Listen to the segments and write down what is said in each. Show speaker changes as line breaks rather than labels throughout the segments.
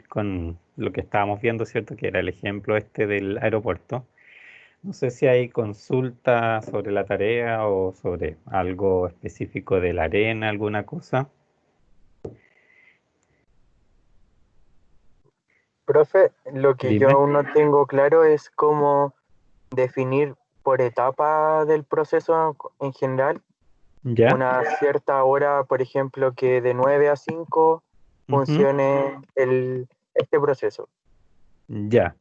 con lo que estábamos viendo, ¿cierto? Que era el ejemplo este del aeropuerto. No sé si hay consulta sobre la tarea o sobre algo específico de la arena, alguna cosa.
Profe, lo que yo
Dime.
aún no tengo claro es cómo definir por etapa del proceso en general
¿Ya?
una cierta hora, por ejemplo, que de 9 a 5
Ujú.
funcione este proceso.
Ya.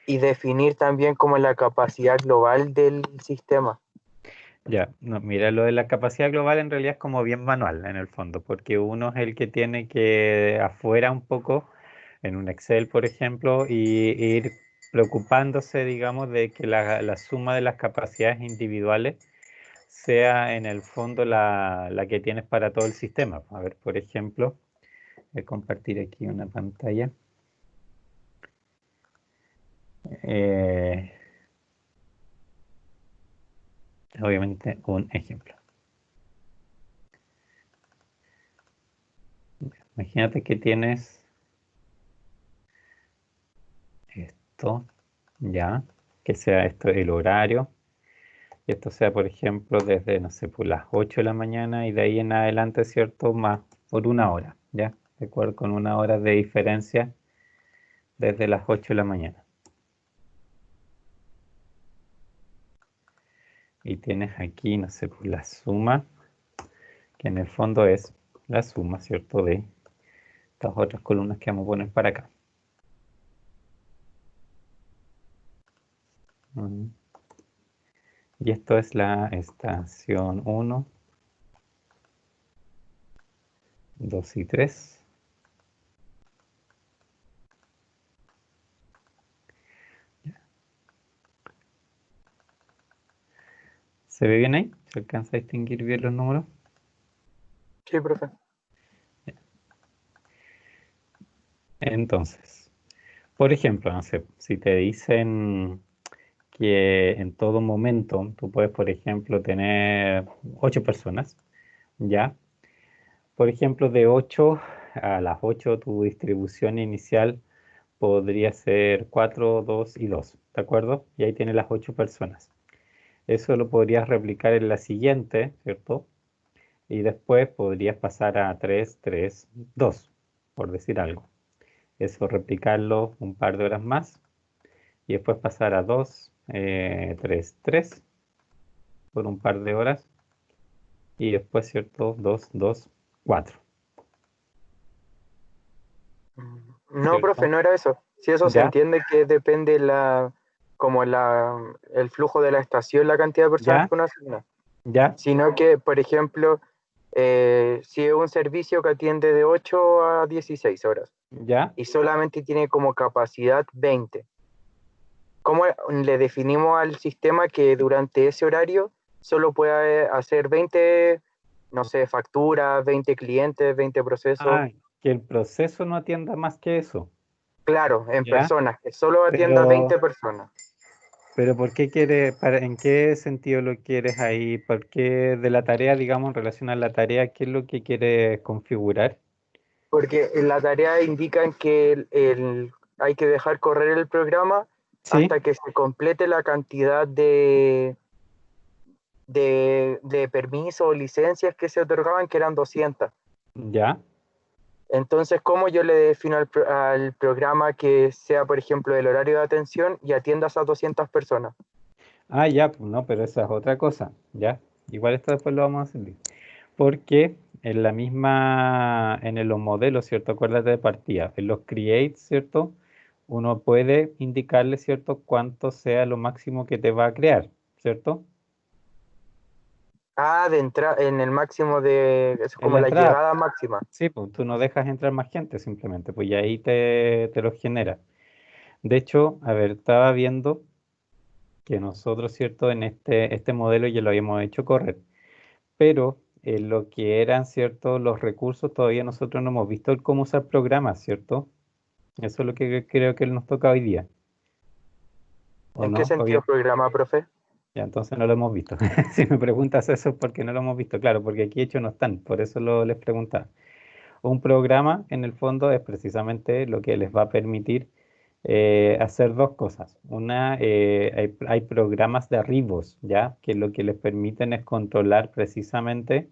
Y definir también como la capacidad global del sistema.
Ya, no, mira, lo de la capacidad global en realidad es como bien manual en el fondo, porque uno es el que tiene que afuera un poco, en un Excel, por ejemplo, y ir preocupándose, digamos, de que la suma de las capacidades individuales sea en el fondo la que tienes para todo el sistema. A ver, por ejemplo, voy a compartir aquí una pantalla. Eh, obviamente un ejemplo. Imagínate que tienes esto, ya, que sea esto el horario. Y esto sea, por ejemplo, desde, no sé, por las 8 de la mañana y de ahí en adelante, ¿cierto? Más por una hora, ¿ya? De acuerdo con una hora de diferencia desde las 8 de la mañana. Y tienes aquí, no sé, por la suma, que en el fondo es la suma, ¿cierto? De estas otras columnas que vamos a poner para acá. Mm. Y esto es la estación 1, 2 y 3. ¿Se ve bien ahí? ¿Se alcanza a distinguir bien los números?
Sí, profe.
Entonces, por ejemplo, no sé, si te dicen que en todo momento tú puedes, por ejemplo, tener 8 personas, ¿ya? Por ejemplo, de 8 a las 8 tu distribución inicial podría ser 4, 2 y 2, ¿de acuerdo? Y ahí tienes las 8 personas. Eso lo podrías replicar en la siguiente, ¿cierto? Y después podrías pasar a 3, 3, 2, por decir algo. Eso replicarlo un par de horas más y después pasar a 2, 3, 3 por un par de horas y después, ¿cierto? 2, 2, 4,
No, profe,
¿cierto?
no era eso. Si eso se
¿Ya?
entiende que depende como el flujo de la estación, la cantidad de personas
¿Ya?
que uno asigna.
¿Ya?
Sino que, por ejemplo, si es un servicio que atiende de 8 a 16 horas
¿Ya?
y solamente tiene como capacidad 20, ¿cómo le definimos al sistema que durante ese horario solo puede hacer 20, no sé, facturas, 20 clientes, 20 procesos?
Ah, que el proceso no atienda más que eso.
Claro, en
¿Ya?
personas, que solo atienda
Pero,
20 personas.
pero ¿por qué quiere, en qué sentido lo quieres ahí? ¿Por qué de la tarea, digamos, en relación a la tarea, qué es lo que quieres configurar?
Porque en la tarea indican que hay que dejar correr el programa
¿Sí?
hasta que se complete la cantidad de permisos o licencias que se otorgaban, que eran 200.
¿Ya?
Entonces, ¿cómo yo le defino al programa que sea, por ejemplo, el horario de atención y atienda a esas 200 personas?
Ah, ya, pues no, pero esa es otra cosa, ¿ya? Igual esto después lo vamos a hacer. Porque en la misma, en los modelos, ¿cierto? Acuérdate de partida. En los create, ¿cierto? Uno puede indicarle, ¿cierto? Cuánto sea lo máximo que te va a crear, ¿cierto?
Ah, de entrar en el máximo eso es
En
como
la
la
entrada,
llegada máxima.
sí, pues tú no dejas entrar más gente simplemente, pues y ahí te lo genera. De hecho, a ver, estaba viendo que nosotros, ¿cierto? En este modelo ya lo habíamos hecho correr, pero en lo que eran, ¿cierto? Los recursos todavía nosotros no hemos visto el cómo usar programas, ¿cierto? Eso es lo que creo que nos toca hoy día, ¿o
¿En qué
no?
sentido programa, profe?
Ya, entonces no lo hemos visto. Si me preguntas eso es porque no lo hemos visto, claro, porque aquí hechos no están, por eso les preguntaba. Un programa, en el fondo, es precisamente lo que les va a permitir hacer dos cosas. Una, hay programas de arribos, ¿ya? Que lo que les permiten es controlar precisamente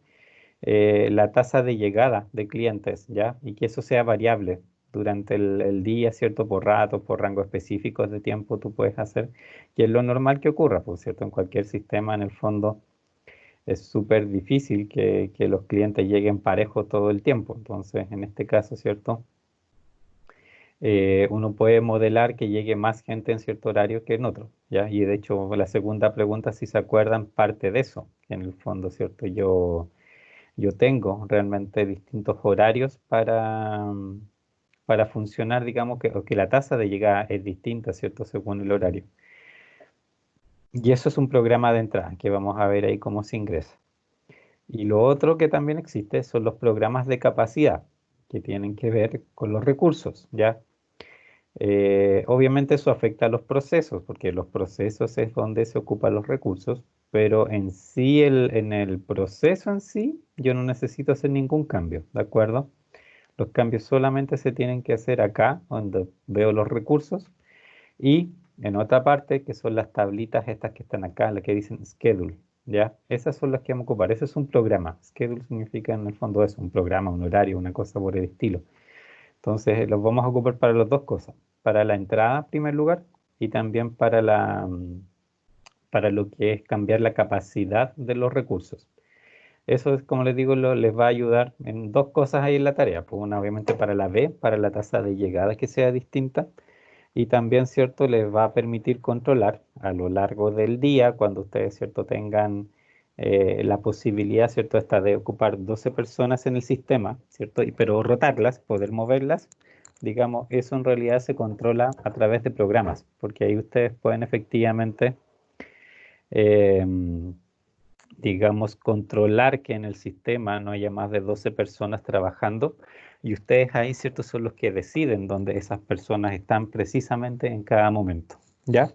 la tasa de llegada de clientes, ¿ya? Y que eso sea variable durante el día, ¿cierto? Por ratos, por rangos específicos de tiempo tú puedes hacer, que es lo normal que ocurra, por cierto, en cualquier sistema, en el fondo es súper difícil que los clientes lleguen parejos todo el tiempo. Entonces, en este caso, ¿cierto? Uno puede modelar que llegue más gente en cierto horario que en otro, ¿ya? Y de hecho, la segunda pregunta, si se acuerdan, parte de eso, que en el fondo, ¿cierto? Yo tengo realmente distintos horarios para funcionar, digamos, o que la tasa de llegada es distinta, ¿cierto? Según el horario. Y eso es un programa de entrada que vamos a ver ahí cómo se ingresa. Y lo otro que también existe son los programas de capacidad, que tienen que ver con los recursos, ¿ya? Obviamente eso afecta a los procesos, porque los procesos es donde se ocupan los recursos, pero en sí, en el proceso en sí, yo no necesito hacer ningún cambio, ¿de acuerdo? Los cambios solamente se tienen que hacer acá, donde veo los recursos, y en otra parte, que son las tablitas estas que están acá, las que dicen schedule, ¿ya? Esas son las que vamos a ocupar. Ese es un programa. Schedule significa en el fondo eso, un programa, un horario, una cosa por el estilo. Entonces, los vamos a ocupar para las dos cosas. Para la entrada, en primer lugar, y también para lo que es cambiar la capacidad de los recursos. Eso es, como les digo, les va a ayudar en dos cosas ahí en la tarea. Pues una, obviamente, para la B, para la tasa de llegada que sea distinta. Y también, ¿cierto? Les va a permitir controlar a lo largo del día, cuando ustedes, ¿cierto? Tengan la posibilidad, ¿cierto? Esta de ocupar 12 personas en el sistema, ¿cierto? Pero rotarlas, poder moverlas, digamos, eso en realidad se controla a través de programas, porque ahí ustedes pueden efectivamente, eh, digamos, controlar que en el sistema no haya más de 12 personas trabajando y ustedes ahí, ¿cierto? Son los que deciden dónde esas personas están precisamente en cada momento, ¿ya?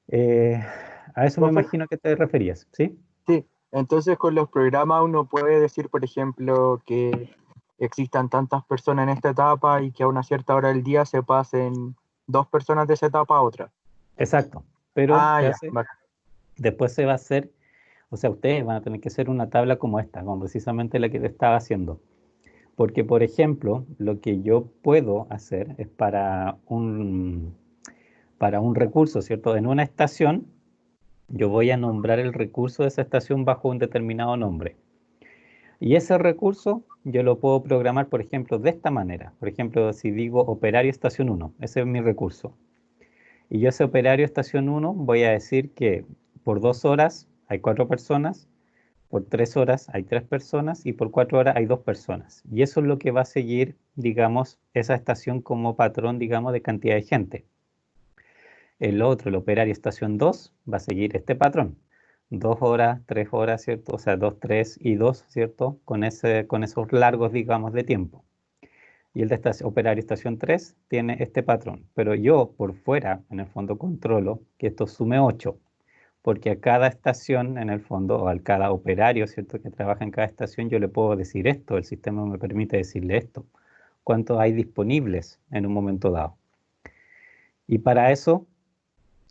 Eh, a eso me
Profe,
imagino que te referías, ¿sí?
sí, entonces con los programas uno puede decir, por ejemplo, que existan tantas personas en esta etapa y que a una cierta hora del día se pasen dos personas de esa etapa a otra.
Exacto, pero
Ah,
se
ya,
hace,
bacán.
después se va a hacer, o sea, ustedes van a tener que hacer una tabla como esta, como precisamente la que te estaba haciendo. Porque, por ejemplo, lo que yo puedo hacer es para un recurso, ¿cierto? En una estación, yo voy a nombrar el recurso de esa estación bajo un determinado nombre. Y ese recurso yo lo puedo programar, por ejemplo, de esta manera. Por ejemplo, si digo operario estación uno, ese es mi recurso. Y yo ese operario estación uno voy a decir que por 2 horas hay 4 personas, por 3 horas hay 3 personas y por 4 horas hay 2 personas. Y eso es lo que va a seguir, digamos, esa estación como patrón, digamos, de cantidad de gente. El otro, el operario estación 2, va a seguir este patrón. 2 horas, 3 horas, ¿cierto? O sea, 2, 3 y 2, ¿cierto? Con esos largos, digamos, de tiempo. Y el de operario estación 3 tiene este patrón. Pero yo por fuera, en el fondo, controlo que esto sume 8. Porque a cada estación, en el fondo, o a cada operario, ¿cierto? Que trabaja en cada estación, yo le puedo decir esto. El sistema me permite decirle esto. ¿Cuántos hay disponibles en un momento dado? Y para eso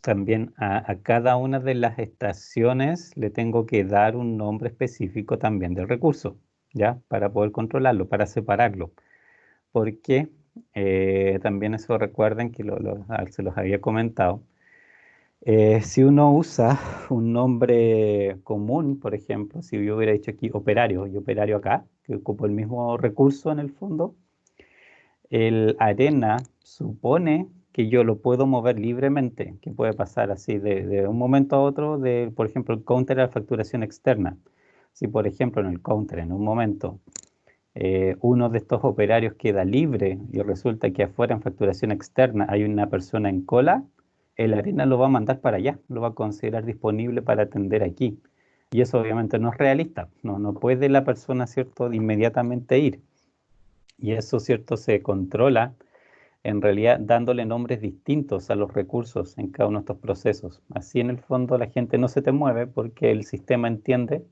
también a cada una de las estaciones le tengo que dar un nombre específico también del recurso, ¿ya? Para poder controlarlo, para separarlo. Porque también eso recuerden que se los había comentado. Si uno usa un nombre común, por ejemplo, si yo hubiera dicho aquí operario y operario acá, que ocupo el mismo recurso en el fondo, el arena supone que yo lo puedo mover libremente, que puede pasar así de un momento a otro, por ejemplo, el counter a la facturación externa. Si, por ejemplo, en el counter, en un momento, uno de estos operarios queda libre y resulta que afuera en facturación externa hay una persona en cola, el arena lo va a mandar para allá, lo va a considerar disponible para atender aquí. Y eso obviamente no es realista, no puede la persona, ¿cierto?, de inmediatamente ir. Y eso, ¿cierto?, se controla en realidad dándole nombres distintos a los recursos en cada uno de estos procesos. Así en el fondo la gente no se te mueve porque el sistema entiende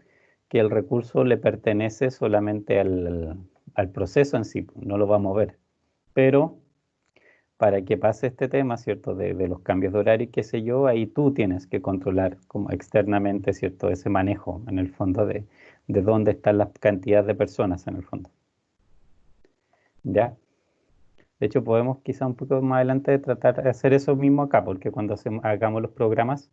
que el recurso le pertenece solamente al proceso en sí, no lo va a mover. Pero para que pase este tema, ¿cierto? De los cambios de horario y qué sé yo, ahí tú tienes que controlar como externamente, ¿cierto? Ese manejo, en el fondo, de dónde están las cantidades de personas, en el fondo. ¿Ya? De hecho, podemos quizá un poco más adelante tratar de hacer eso mismo acá, porque cuando hagamos los programas,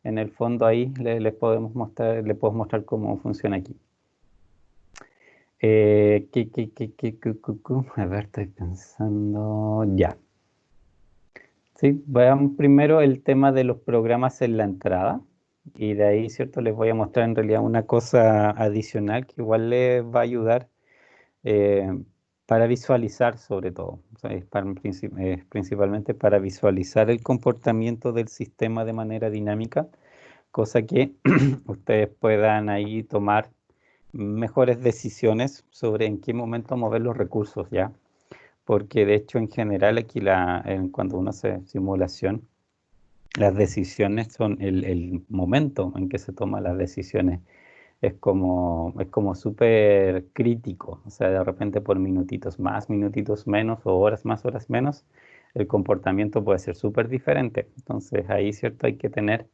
en el fondo ahí les podemos mostrar, les puedo mostrar cómo funciona aquí. A ver, estoy pensando. Ya. Sí, veamos primero el tema de los programas en la entrada. Y de ahí, ¿cierto? Les voy a mostrar en realidad una cosa adicional que igual les va a ayudar eh, para visualizar sobre todo. O sea, es principalmente para visualizar el comportamiento del sistema de manera dinámica, cosa que ustedes puedan ahí tomar mejores decisiones sobre en qué momento mover los recursos, ¿ya? Porque de hecho en general aquí cuando uno hace simulación, las decisiones son el momento en que se toman las decisiones. Es como súper crítico, o sea, de repente por minutitos más, minutitos menos, o horas más, horas menos, el comportamiento puede ser súper diferente. Entonces ahí, ¿cierto? Hay que tener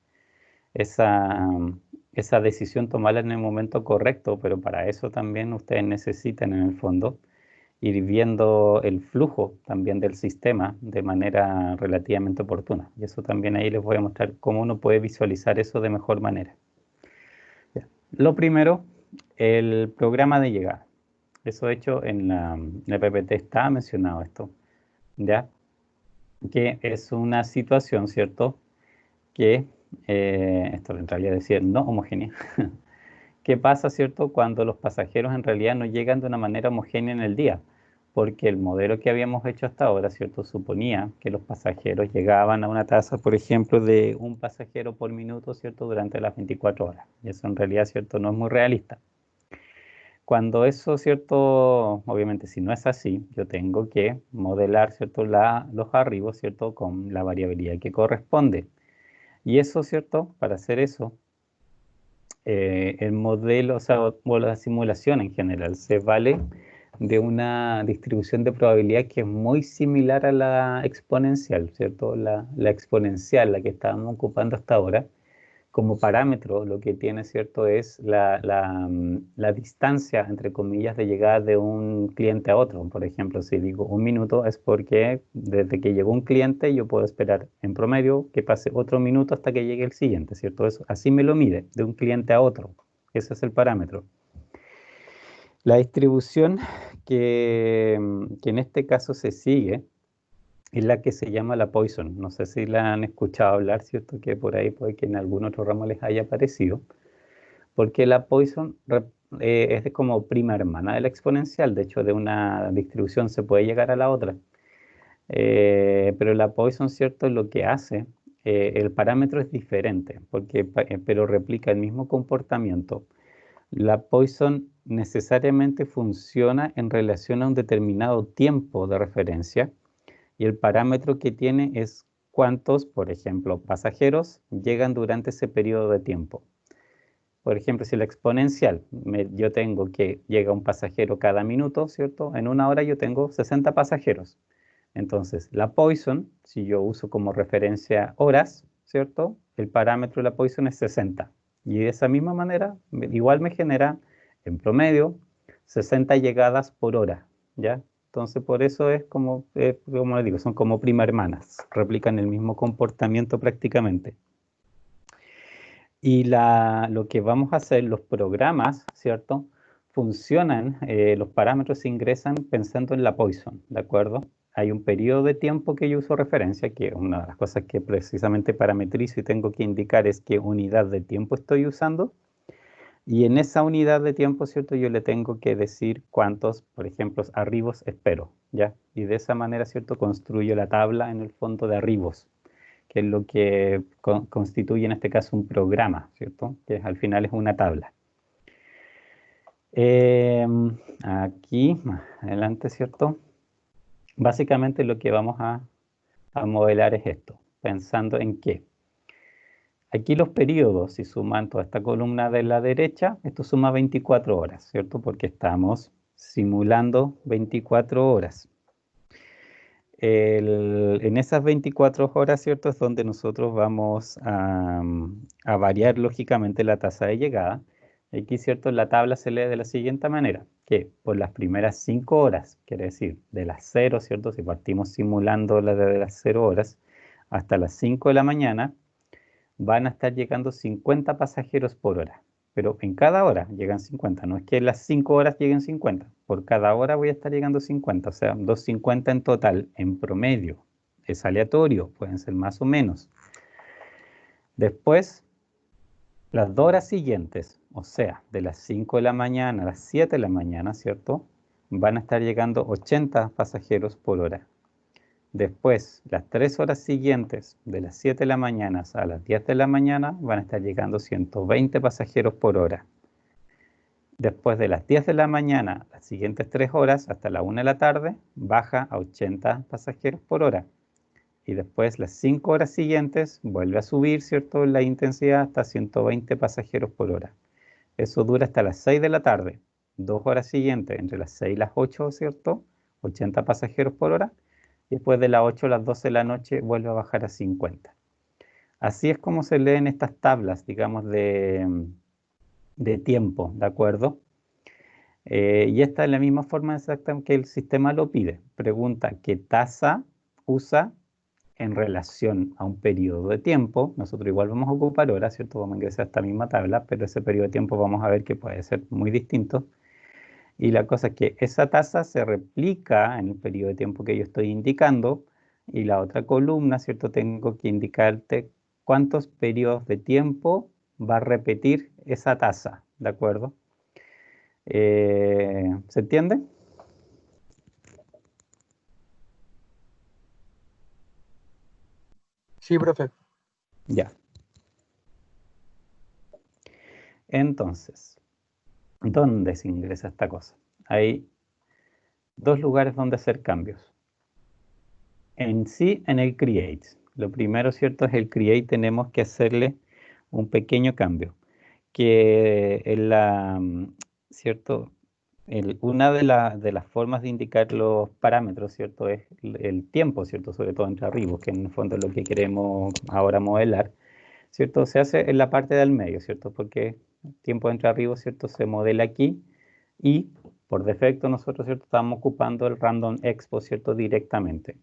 esa decisión, tomarla en el momento correcto, pero para eso también ustedes necesitan en el fondo ir viendo el flujo también del sistema de manera relativamente oportuna. Y eso también ahí les voy a mostrar cómo uno puede visualizar eso de mejor manera. Ya. Lo primero, el programa de llegada. Eso hecho en la PPT está mencionado esto, ¿ya? Que es una situación, ¿cierto? Que, esto en realidad decía no homogénea. ¿Qué pasa, cierto? Cuando los pasajeros en realidad no llegan de una manera homogénea en el día, porque el modelo que habíamos hecho hasta ahora, ¿cierto? Suponía que los pasajeros llegaban a una tasa, por ejemplo, de un pasajero por minuto, ¿cierto? Durante las 24 horas. Y eso en realidad, ¿cierto? No es muy realista. Cuando eso, ¿cierto? Obviamente, si no es así, yo tengo que modelar, ¿cierto? Los arribos, ¿cierto? Con la variabilidad que corresponde. Y eso, ¿cierto? Para hacer eso, el modelo, o sea, o la simulación en general, se vale de una distribución de probabilidad que es muy similar a la exponencial, ¿cierto? La exponencial, la que estábamos ocupando hasta ahora, como parámetro, lo que tiene, ¿cierto? Es la distancia, entre comillas, de llegada de un cliente a otro. Por ejemplo, si digo un minuto, es porque desde que llegó un cliente yo puedo esperar en promedio que pase otro minuto hasta que llegue el siguiente, ¿cierto? Eso, así me lo mide, de un cliente a otro. Ese es el parámetro. La distribución que en este caso se sigue es la que se llama la Poisson. No sé si la han escuchado hablar, ¿cierto? Que por ahí puede que en algún otro ramo les haya parecido. Porque la Poisson es como prima hermana de la exponencial. De hecho, de una distribución se puede llegar a la otra. Pero la Poisson, ¿cierto? Lo que hace, el parámetro es diferente, pero replica el mismo comportamiento. La Poisson necesariamente funciona en relación a un determinado tiempo de referencia y el parámetro que tiene es cuántos, por ejemplo, pasajeros llegan durante ese periodo de tiempo. Por ejemplo, si la exponencial, yo tengo que llega un pasajero cada minuto, ¿cierto? En una hora yo tengo 60 pasajeros. Entonces, la Poisson, si yo uso como referencia horas, ¿cierto? El parámetro de la Poisson es 60. Y de esa misma manera, igual me genera, en promedio, 60 llegadas por hora, ¿ya? Entonces, por eso es como les digo, son como prima hermanas, replican el mismo comportamiento prácticamente. Y lo que vamos a hacer, los programas, ¿cierto? Funcionan, los parámetros se ingresan pensando en la Poisson, ¿de acuerdo? Hay un periodo de tiempo que yo uso referencia, que una de las cosas que precisamente parametrizo y tengo que indicar es qué unidad de tiempo estoy usando. Y en esa unidad de tiempo, ¿cierto? Yo le tengo que decir cuántos, por ejemplo, arribos espero, ¿ya? Y de esa manera, ¿cierto? Construyo la tabla en el fondo de arribos, que es lo que constituye en este caso un programa, ¿cierto? Que al final es una tabla. Aquí, más adelante, ¿cierto? Básicamente lo que vamos a modelar es esto, pensando en que Aquí los periodos, si suman toda esta columna de la derecha, esto suma 24 horas, ¿cierto? Porque estamos simulando 24 horas. En esas 24 horas, ¿cierto? Es donde nosotros vamos a variar lógicamente la tasa de llegada. Aquí, ¿cierto? La tabla se lee de la siguiente manera, que por las primeras 5 horas, quiere decir, de las 0, ¿cierto? Si partimos simulando la de las 0 horas, hasta las 5 de la mañana, van a estar llegando 50 pasajeros por hora. Pero en cada hora llegan 50, no es que en las 5 horas lleguen 50, por cada hora voy a estar llegando 50, o sea, 250 en total, en promedio. Es aleatorio, pueden ser más o menos. Después, las 2 horas siguientes, o sea, de las 5 de la mañana a las 7 de la mañana, ¿cierto? Van a estar llegando 80 pasajeros por hora. Después, las 3 horas siguientes, de las 7 de la mañana a las 10 de la mañana, van a estar llegando 120 pasajeros por hora. Después de las 10 de la mañana, las siguientes 3 horas, hasta la 1 de la tarde, baja a 80 pasajeros por hora. Y después, las 5 horas siguientes, vuelve a subir, ¿cierto?, la intensidad hasta 120 pasajeros por hora. Eso dura hasta las 6 de la tarde. 2 horas siguientes, entre las 6 y las 8, ¿cierto?, 80 pasajeros por hora. Y después de las 8 a las 12 de la noche vuelve a bajar a 50. Así es como se leen estas tablas, digamos, de tiempo, ¿de acuerdo? Y esta es la misma forma exacta que el sistema lo pide. Pregunta qué tasa usa en relación a un periodo de tiempo. Nosotros igual vamos a ocupar horas, ¿cierto? Vamos a ingresar a esta misma tabla, pero ese periodo de tiempo vamos a ver que puede ser muy distinto. Y la cosa es que esa tasa se replica en el periodo de tiempo que yo estoy indicando, y la otra columna, ¿cierto? Tengo que indicarte cuántos periodos de tiempo va a repetir esa tasa, ¿de acuerdo? ¿Se entiende?
Sí, profe.
Ya. Entonces, ¿dónde se ingresa esta cosa? Hay dos lugares donde hacer cambios. En sí, en el create. Lo primero, ¿cierto? Es el create, tenemos que hacerle un pequeño cambio, que es ¿cierto? Una de las formas de indicar los parámetros, ¿cierto? Es el tiempo, ¿cierto? Sobre todo entre arriba, que en el fondo es lo que queremos ahora modelar, ¿cierto? Se hace en la parte del medio, ¿cierto? Porque el tiempo entre arriba, ¿cierto? Se modela aquí y por defecto nosotros, ¿cierto? Estamos ocupando el random expo, ¿cierto? Directamente.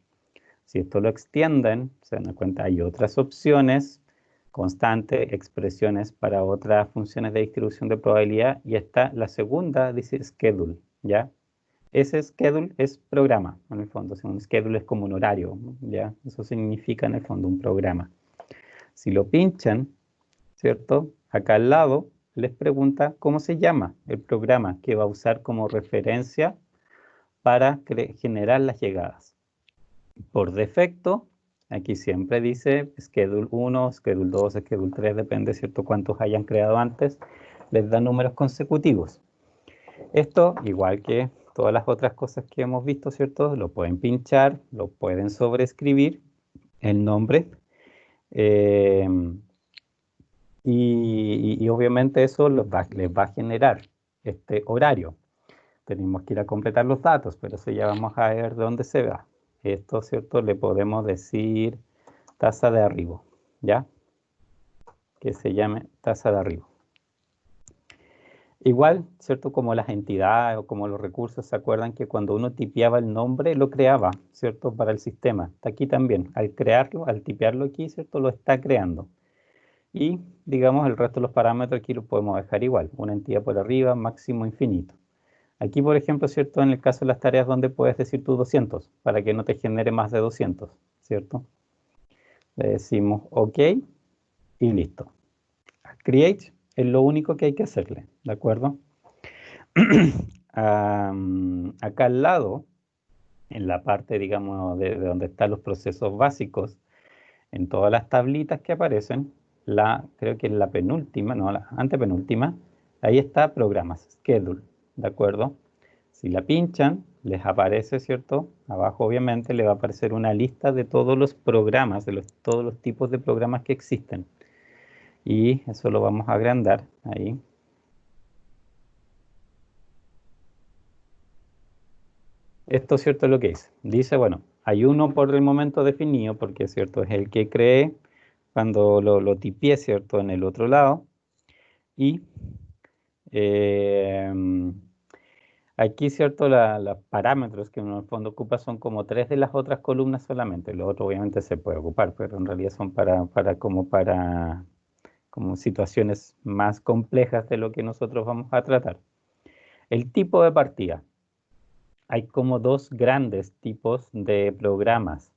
Si esto lo extienden, se dan cuenta, hay otras opciones, constante, expresiones para otras funciones de distribución de probabilidad, y está la segunda, dice schedule, ¿ya? Ese schedule es programa, en el fondo, un schedule es como un horario, ¿ya? Eso significa en el fondo un programa. Si lo pinchan, ¿cierto? Acá al lado les pregunta cómo se llama el programa que va a usar como referencia para generar las llegadas. Por defecto, aquí siempre dice Schedule 1, Schedule 2, Schedule 3, depende, ¿cierto?, cuántos hayan creado antes, les da números consecutivos. Esto, igual que todas las otras cosas que hemos visto, ¿cierto?, lo pueden pinchar, lo pueden sobreescribir, el nombre, eh, y obviamente eso les va a generar este horario. Tenemos que ir a completar los datos, pero eso ya vamos a ver de dónde se va. Esto, ¿cierto? Le podemos decir tasa de arribo, ¿ya? Que se llame tasa de arribo. Igual, ¿cierto? Como las entidades o como los recursos, ¿se acuerdan que cuando uno tipeaba el nombre, lo creaba, ¿cierto? Para el sistema. Está aquí también. Al crearlo, al tipearlo aquí, ¿cierto? Lo está creando. Y, digamos, el resto de los parámetros aquí los podemos dejar igual. Una entidad por arriba, máximo infinito. Aquí, por ejemplo, ¿cierto? En el caso de las tareas donde puedes decir tú 200, para que no te genere más de 200, ¿cierto? Le decimos OK y listo. Create es lo único que hay que hacerle, ¿de acuerdo? Acá al lado, en la parte, digamos, de donde están los procesos básicos, en todas las tablitas que aparecen, creo que es la penúltima, no, la antepenúltima, ahí está programas, schedule, ¿de acuerdo? Si la pinchan, les aparece, ¿cierto? Abajo, obviamente, le va a aparecer una lista de todos los programas, todos los tipos de programas que existen. Y eso lo vamos a agrandar ahí. Esto, ¿cierto? Es lo que dice. Dice, bueno, hay uno por el momento definido, porque, ¿cierto? Es el que cree cuando lo tipié, ¿cierto? En el otro lado. Y eh, aquí, ¿cierto? Los parámetros que uno en el fondo ocupa son como 3 de las otras columnas solamente. Lo otro obviamente se puede ocupar, pero en realidad son para como situaciones más complejas de lo que nosotros vamos a tratar. El tipo de partida. Hay como dos grandes tipos de programas.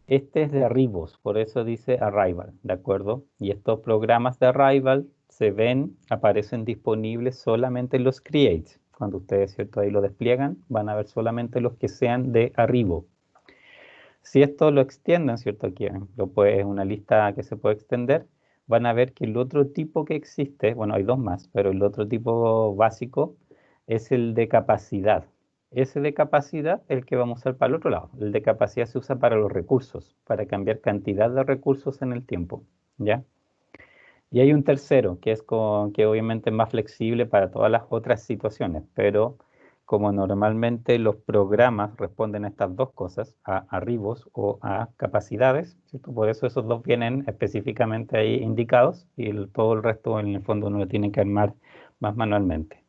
Este es de Arribos, por eso dice Arrival, ¿de acuerdo? Y estos programas de Arrival se ven, aparecen disponibles solamente en los Creates. Cuando ustedes, ¿cierto? Ahí lo despliegan, van a ver solamente los que sean de Arribo. Si esto lo extienden, ¿cierto? Aquí es una lista que se puede extender, van a ver que el otro tipo que existe, bueno, hay dos más, pero el otro tipo básico es el de capacidad. Ese de capacidad es el que vamos a usar para el otro lado. El de capacidad se usa para los recursos, para cambiar cantidad de recursos en el tiempo, ¿ya? Y hay un tercero, que obviamente es más flexible para todas las otras situaciones, pero como normalmente los programas responden a estas dos cosas, a arribos o a capacidades, ¿cierto? Por eso esos dos vienen específicamente ahí indicados y todo el resto en el fondo uno lo tiene que armar más manualmente.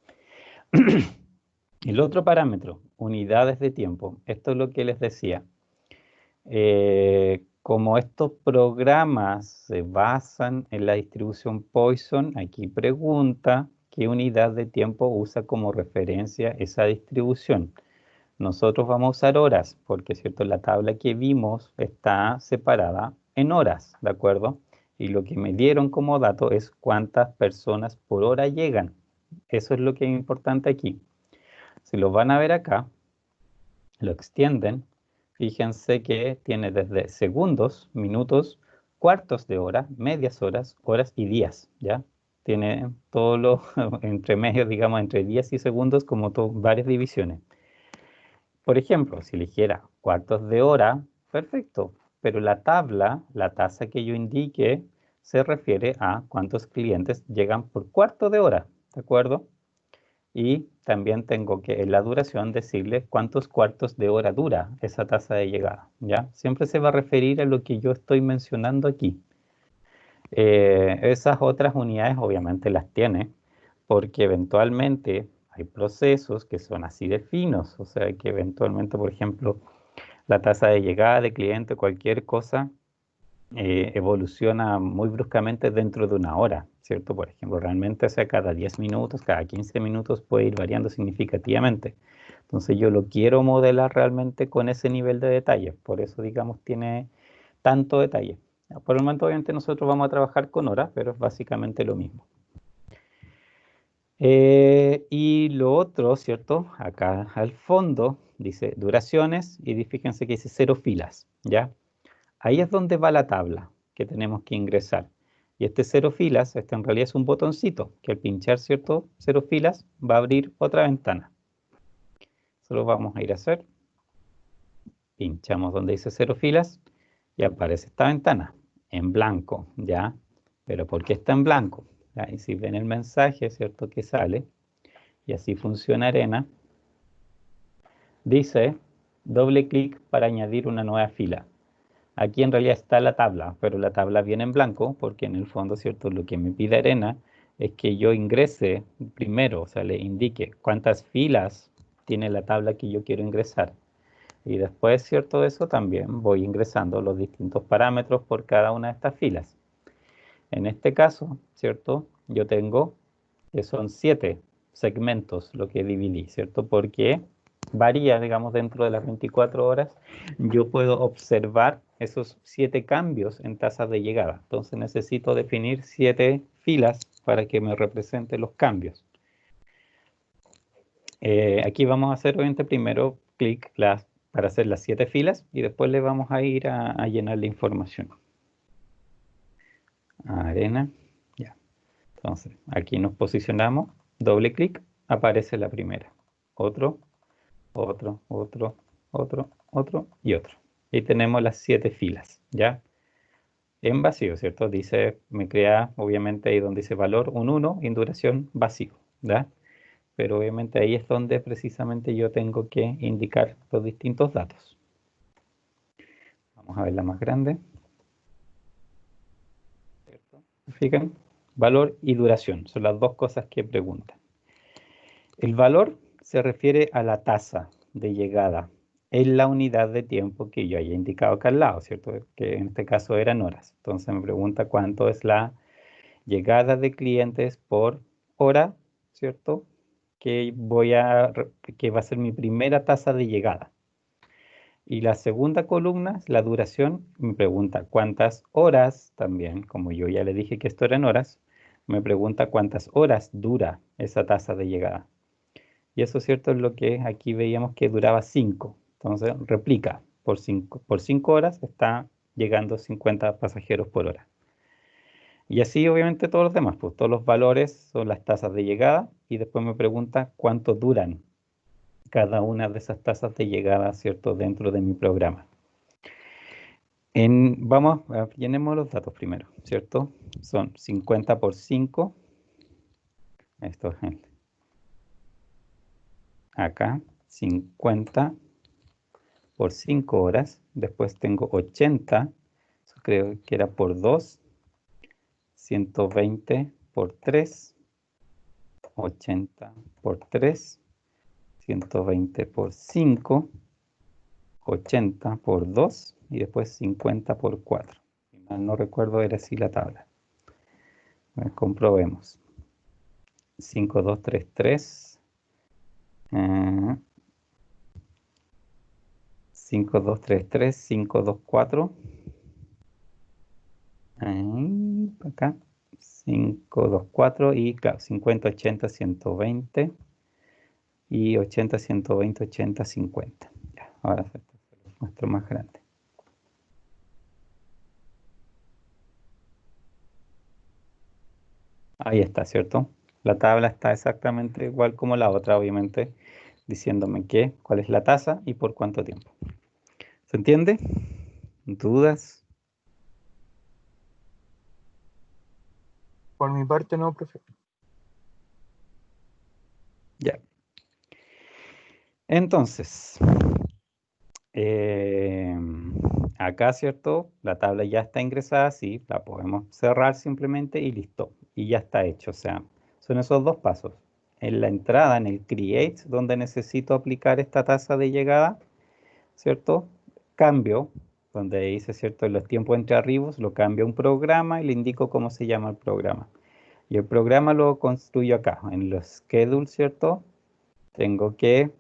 El otro parámetro, unidades de tiempo. Esto es lo que les decía. Como estos programas se basan en la distribución Poisson, aquí pregunta qué unidad de tiempo usa como referencia esa distribución. Nosotros vamos a usar horas, porque cierto, la tabla que vimos está separada en horas, ¿de acuerdo? Y lo que me dieron como dato es cuántas personas por hora llegan. Eso es lo que es importante aquí. Si lo van a ver acá, lo extienden. Fíjense que tiene desde segundos, minutos, cuartos de hora, medias horas, horas y días, ¿ya? Tiene todo lo entre medio, digamos, entre días y segundos, como varias divisiones. Por ejemplo, si eligiera cuartos de hora, perfecto, pero la tabla, la tasa que yo indique, se refiere a cuántos clientes llegan por cuarto de hora, ¿de acuerdo? Y también tengo que en la duración decirle cuántos cuartos de hora dura esa tasa de llegada, ¿ya? Siempre se va a referir a lo que yo estoy mencionando aquí. Esas otras unidades obviamente las tiene, porque eventualmente hay procesos que son así de finos, o sea que eventualmente, por ejemplo, la tasa de llegada de cliente, cualquier cosa, evoluciona muy bruscamente dentro de una hora, ¿cierto? Por ejemplo, realmente, o sea, cada 10 minutos, cada 15 minutos puede ir variando significativamente. Entonces yo lo quiero modelar realmente con ese nivel de detalle, por eso, digamos, tiene tanto detalle. Por el momento, obviamente, nosotros vamos a trabajar con horas, pero es básicamente lo mismo. Y lo otro, ¿cierto? Acá al fondo dice duraciones y fíjense que dice 0 filas, ¿ya? Ahí es donde va la tabla que tenemos que ingresar. Y este 0 filas, este en realidad es un botoncito que al pinchar, ¿cierto? 0 filas va a abrir otra ventana. Eso lo vamos a ir a hacer. Pinchamos donde dice 0 filas y aparece esta ventana en blanco, ¿ya? Pero ¿por qué está en blanco? ¿Ya? Y si ven el mensaje, ¿cierto? Que sale, y así funciona Arena, dice doble clic para añadir una nueva fila. Aquí en realidad está la tabla, pero la tabla viene en blanco porque en el fondo, ¿cierto? Lo que me pide Arena es que yo ingrese primero, o sea, le indique cuántas filas tiene la tabla que yo quiero ingresar. Y después, ¿cierto? De eso también voy ingresando los distintos parámetros por cada una de estas filas. En este caso, ¿cierto? Yo tengo que son 7 segmentos lo que dividí, ¿cierto? Porque varía, digamos, dentro de las 24 horas, yo puedo observar esos 7 cambios en tasas de llegada. Entonces necesito definir 7 filas para que me represente los cambios. Aquí vamos a hacer, obviamente, primero clic para hacer las 7 filas y después le vamos a ir a llenar la información. Arena, ya. Entonces, aquí nos posicionamos, doble clic, aparece la primera. Otro, otro, otro, otro, otro y otro. Y tenemos las 7 filas, ¿ya? en vacío, ¿cierto? Dice, me crea, obviamente, ahí donde dice valor un 1 y en duración vacío, ¿ya? Pero obviamente ahí es donde precisamente yo tengo que indicar los distintos datos. Vamos a ver la más grande. ¿Cierto? Fijan, valor y duración son las dos cosas que preguntan. El valor se refiere a la tasa de llegada en la unidad de tiempo que yo haya indicado acá al lado, ¿cierto? Que en este caso eran horas. Entonces me pregunta cuánto es la llegada de clientes por hora, ¿cierto? Que va a ser mi primera tasa de llegada. Y la segunda columna, la duración, me pregunta cuántas horas también, como yo ya le dije que esto era en horas, me pregunta cuántas horas dura esa tasa de llegada. Y eso, ¿cierto? Es lo que aquí veíamos que duraba 5. Entonces, replica, por 5 horas está llegando 50 pasajeros por hora. Y así, obviamente, todos los demás, pues todos los valores son las tasas de llegada y después me pregunta cuánto duran cada una de esas tasas de llegada, ¿cierto? Dentro de mi programa. Llenemos los datos primero, ¿cierto? Son 50 por 5. Esto es acá, 50 por 5 horas. Después tengo 80, eso creo que era por 2. 120 por 3. 80 por 3. 120 por 5. 80 por 2. Y después 50 por 4. Si mal no recuerdo, era así la tabla. Comprobemos. 5, 2, 3, 3. 5, 2, 3, 3. 5, 2, 4. Ahí, acá. 5, 2, 4. Y claro, 50, 80, 120. Y 80, 120, 80, 50. Ya, ahora se los muestro más grande. Ahí está, ¿cierto? La tabla está exactamente igual como la otra, obviamente, diciéndome cuál es la tasa y por cuánto tiempo. ¿Se entiende? ¿Dudas?
Por mi parte no, profe.
Ya. Entonces, acá, ¿cierto? La tabla ya está ingresada, sí, la podemos cerrar simplemente y listo. Y ya está hecho, o sea, son esos dos pasos. En la entrada, en el create, donde necesito aplicar esta tasa de llegada, ¿cierto? Cambio, donde dice, ¿cierto? En los tiempos entre arribos, lo cambio a un programa y le indico cómo se llama el programa. Y el programa lo construyo acá, en los schedules, ¿cierto? Tengo que,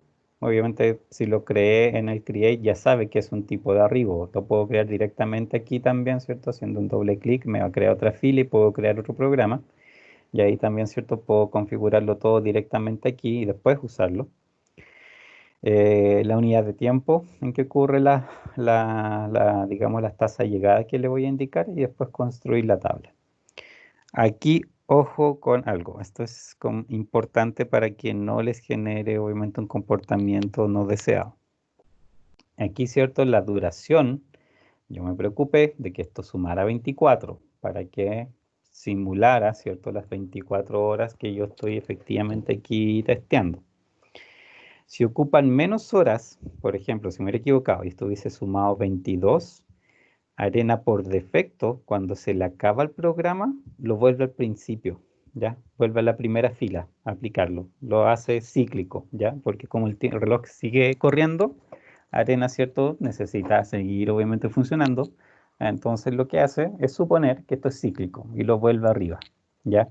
obviamente, si lo creé en el create, ya sabe que es un tipo de arribo. Lo puedo crear directamente aquí también, ¿cierto? Haciendo un doble clic, me va a crear otra fila y puedo crear otro programa. Y ahí también, ¿cierto? Puedo configurarlo todo directamente aquí y después usarlo. La unidad de tiempo en que ocurre digamos, las tasas de llegada que le voy a indicar y después construir la tabla. Aquí, ojo con algo. Esto es importante para que no les genere, obviamente, un comportamiento no deseado. Aquí, ¿cierto? La duración, yo me preocupé de que esto sumara 24 para que simulara, ¿cierto? Las 24 horas que yo estoy efectivamente aquí testeando. Si ocupan menos horas, por ejemplo, si me hubiera equivocado y esto hubiese sumado 22, Arena por defecto, cuando se le acaba el programa, lo vuelve al principio, ¿ya? Vuelve a la primera fila a aplicarlo. Lo hace cíclico, ¿ya? Porque como el reloj sigue corriendo, Arena, ¿cierto? Necesita seguir obviamente funcionando. Entonces lo que hace es suponer que esto es cíclico y lo vuelve arriba, ¿ya?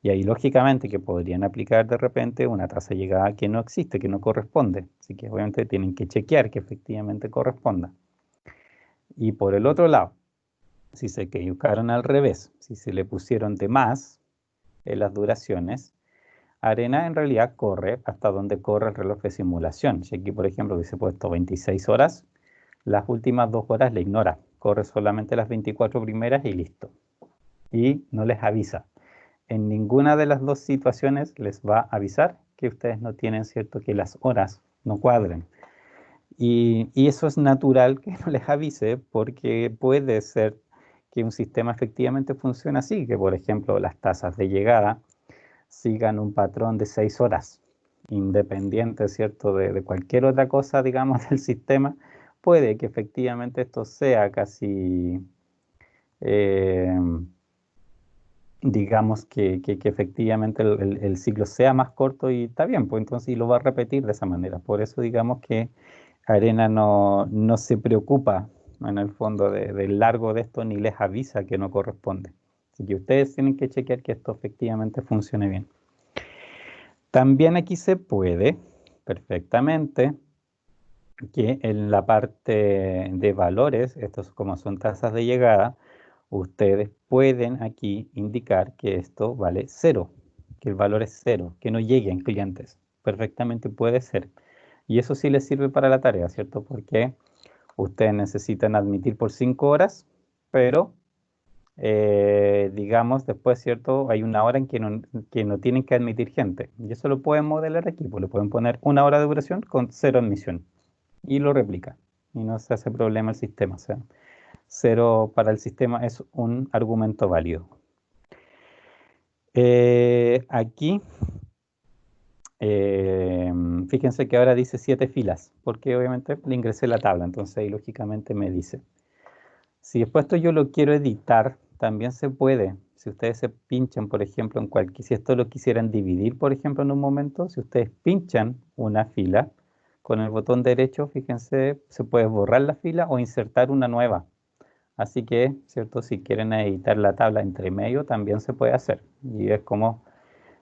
Y ahí lógicamente que podrían aplicar de repente una tasa de llegada que no existe, que no corresponde. Así que obviamente tienen que chequear que efectivamente corresponda. Y por el otro lado, si se equivocaron al revés, si se le pusieron de más en las duraciones, Arena en realidad corre hasta donde corre el reloj de simulación. Si aquí, por ejemplo, hubiese puesto 26 horas, las últimas 2 horas le ignora. Corre solamente las 24 primeras y listo. Y no les avisa. En ninguna de las dos situaciones les va a avisar que ustedes no tienen, ¿cierto? Que las horas no cuadren. Y eso es natural que no les avise porque puede ser que un sistema efectivamente funcione así, que por ejemplo las tasas de llegada sigan un patrón de 6 horas, independiente, ¿cierto?, de cualquier otra cosa, digamos, del sistema. Puede que efectivamente esto sea casi, eh, digamos, que efectivamente el ciclo sea más corto y está bien, pues entonces y lo va a repetir de esa manera. Por eso digamos que Arena no se preocupa en el fondo del largo de esto ni les avisa que no corresponde. Así que ustedes tienen que chequear que esto efectivamente funcione bien. También aquí se puede perfectamente que en la parte de valores, estos como son tasas de llegada, ustedes pueden aquí indicar que esto vale 0, que el valor es 0, que no lleguen clientes. Perfectamente puede ser. Y eso sí les sirve para la tarea, ¿cierto? Porque ustedes necesitan admitir por 5 horas, pero digamos después, ¿cierto? Hay una hora en que no tienen que admitir gente. Y eso lo pueden modelar aquí, pues le pueden poner una hora de duración con 0 admisión. Y lo replica. Y no se hace problema el sistema. O sea, 0 para el sistema es un argumento válido. Aquí, fíjense que ahora dice 7 filas, porque obviamente le ingresé la tabla, entonces ahí lógicamente me dice. Si después esto yo lo quiero editar, también se puede. Si ustedes se pinchan, por ejemplo, si esto lo quisieran dividir, por ejemplo, en un momento, si ustedes pinchan una fila con el botón derecho, fíjense, se puede borrar la fila o insertar una nueva. Así que, ¿cierto? Si quieren editar la tabla entre medio, también se puede hacer. Y es como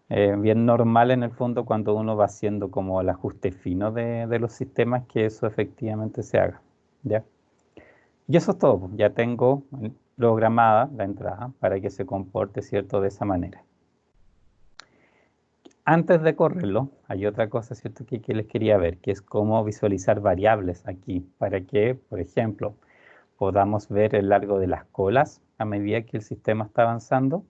bien normal en el fondo cuando uno va haciendo como el ajuste fino de los sistemas, que eso efectivamente se haga. ¿Ya? Y eso es todo, pues. Ya tengo programada la entrada para que se comporte, ¿cierto?, de esa manera. Antes de correrlo, hay otra cosa, ¿cierto?, que les quería ver, que es cómo visualizar variables aquí, para que, por ejemplo, podamos ver el largo de las colas a medida que el sistema está avanzando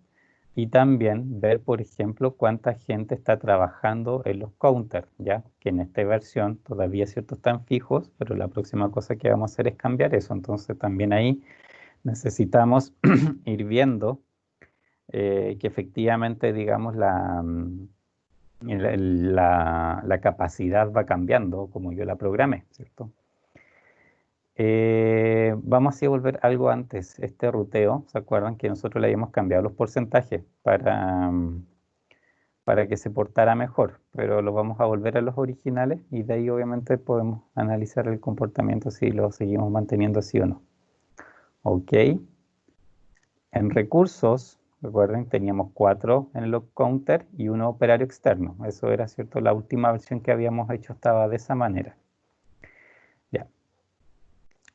y también ver, por ejemplo, cuánta gente está trabajando en los counters, ya que en esta versión todavía, ¿cierto?, están fijos, pero la próxima cosa que vamos a hacer es cambiar eso. Entonces también ahí necesitamos ir viendo que efectivamente, digamos, la capacidad va cambiando como yo la programé, ¿cierto? Vamos a volver algo antes. Este ruteo, ¿se acuerdan que nosotros le habíamos cambiado los porcentajes para que se portara mejor? Pero lo vamos a volver a los originales y de ahí obviamente podemos analizar el comportamiento si lo seguimos manteniendo así o no. Ok. En recursos, recuerden, teníamos 4 en el load counter y 1 operario externo. Eso era, ¿cierto? La última versión que habíamos hecho estaba de esa manera. Ya.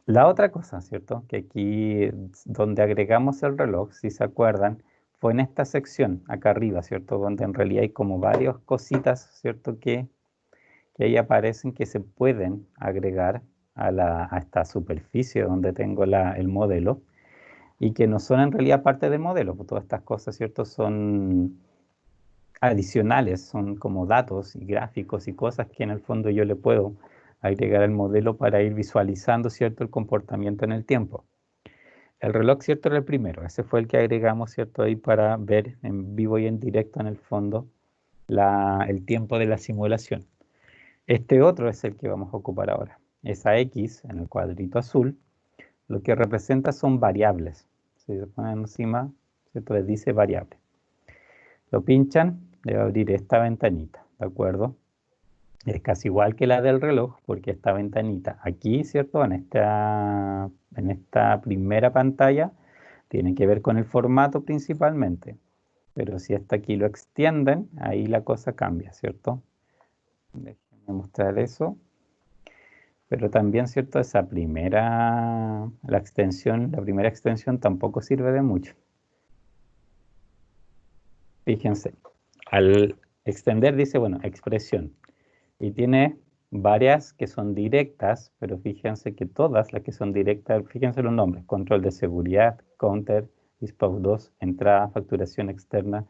La otra cosa, ¿cierto? Que aquí donde agregamos el reloj, si se acuerdan, fue en esta sección, acá arriba, ¿cierto? Donde en realidad hay como varias cositas, ¿cierto? Que ahí aparecen que se pueden agregar a esta superficie donde tengo el modelo y que no son en realidad parte del modelo, pues todas estas cosas, ¿cierto? Son adicionales, son como datos y gráficos y cosas que en el fondo yo le puedo agregar al modelo para ir visualizando, ¿cierto?, el comportamiento en el tiempo. El reloj, ¿cierto?, era el primero, ese fue el que agregamos, ¿cierto?, ahí para ver en vivo y en directo en el fondo el tiempo de la simulación. Este otro es el que vamos a ocupar ahora. Esa X en el cuadrito azul, lo que representa son variables. Si se ponen encima, ¿cierto?, les dice variable. Lo pinchan, le va a abrir esta ventanita, ¿de acuerdo? Es casi igual que la del reloj, porque esta ventanita aquí, ¿cierto? En esta primera pantalla, tiene que ver con el formato principalmente. Pero si hasta aquí lo extienden, ahí la cosa cambia, ¿cierto? Déjenme mostrar eso. Pero también, ¿cierto? La primera extensión tampoco sirve de mucho. Fíjense, al extender dice, bueno, expresión. Y tiene varias que son directas, pero fíjense que todas las que son directas, fíjense los nombres, control de seguridad, counter, dispatch 2, entrada, facturación externa,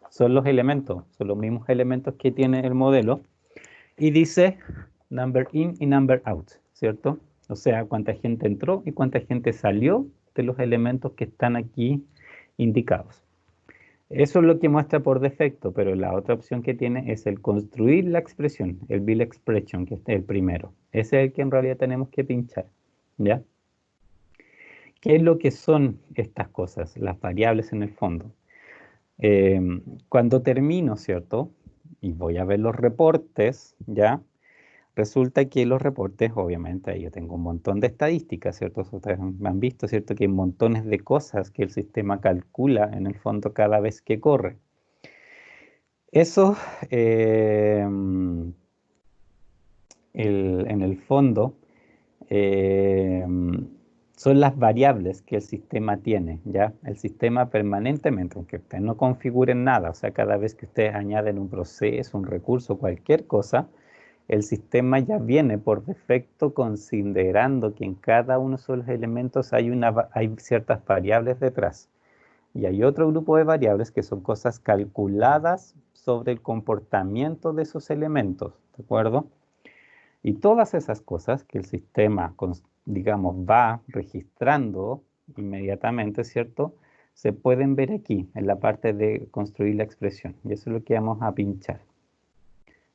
son los elementos, son los mismos elementos que tiene el modelo. Y dice number in y number out, ¿cierto? O sea, cuánta gente entró y cuánta gente salió de los elementos que están aquí indicados. Eso es lo que muestra por defecto, pero la otra opción que tiene es el construir la expresión, el build expression, que es el primero. Ese es el que en realidad tenemos que pinchar, ¿ya? ¿Qué es lo que son estas cosas? Las variables en el fondo. Cuando termino, ¿cierto? Y voy a ver los reportes, ¿ya? Resulta que los reportes, obviamente, ahí yo tengo un montón de estadísticas, ¿cierto? Ustedes han visto, ¿cierto? Que hay montones de cosas que el sistema calcula en el fondo cada vez que corre. Eso, en el fondo, eh, son las variables que el sistema tiene, ¿ya? El sistema permanentemente, aunque ustedes no configuren nada, o sea, cada vez que ustedes añaden un proceso, un recurso, cualquier cosa, el sistema ya viene por defecto considerando que en cada uno de los elementos hay ciertas variables detrás. Y hay otro grupo de variables que son cosas calculadas sobre el comportamiento de esos elementos, ¿de acuerdo? Y todas esas cosas que el sistema, digamos, va registrando inmediatamente, ¿cierto? Se pueden ver aquí, en la parte de construir la expresión. Y eso es lo que vamos a pinchar.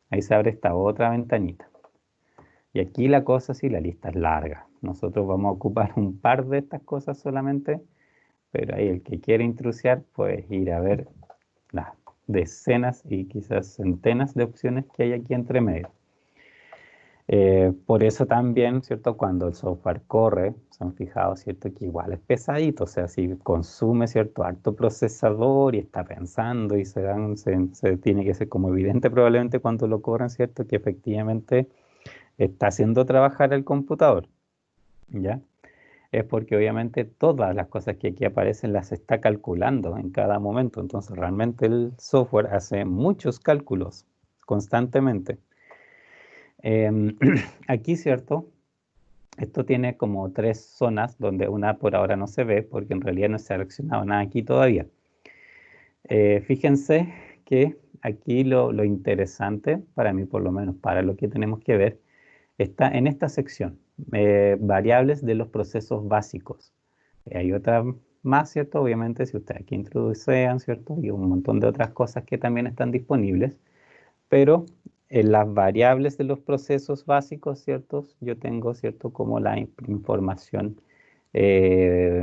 Ahí se abre esta otra ventanita. Y aquí la cosa sí, la lista es larga. Nosotros vamos a ocupar un par de estas cosas solamente, pero ahí el que quiere intrusiar puede ir a ver las decenas y quizás centenas de opciones que hay aquí entre medio. Por eso también, ¿cierto? Cuando el software corre, se han fijado, ¿cierto? Que igual es pesadito, o sea, si consume, ¿cierto? Alto procesador y está pensando y se tiene que ser como evidente probablemente cuando lo corren, ¿cierto? Que efectivamente está haciendo trabajar el computador, ¿ya? Es porque obviamente todas las cosas que aquí aparecen las está calculando en cada momento, entonces realmente el software hace muchos cálculos constantemente. Aquí, ¿cierto? Esto tiene como tres zonas donde una por ahora no se ve porque en realidad no he seleccionado nada aquí todavía. Fíjense que aquí lo interesante, para mí por lo menos, para lo que tenemos que ver, está en esta sección, variables de los procesos básicos. Hay otra más, ¿cierto? Obviamente, si ustedes aquí introducen, ¿cierto? Y un montón de otras cosas que también están disponibles, pero en las variables de los procesos básicos, ¿cierto? Yo tengo, ¿cierto? Como la información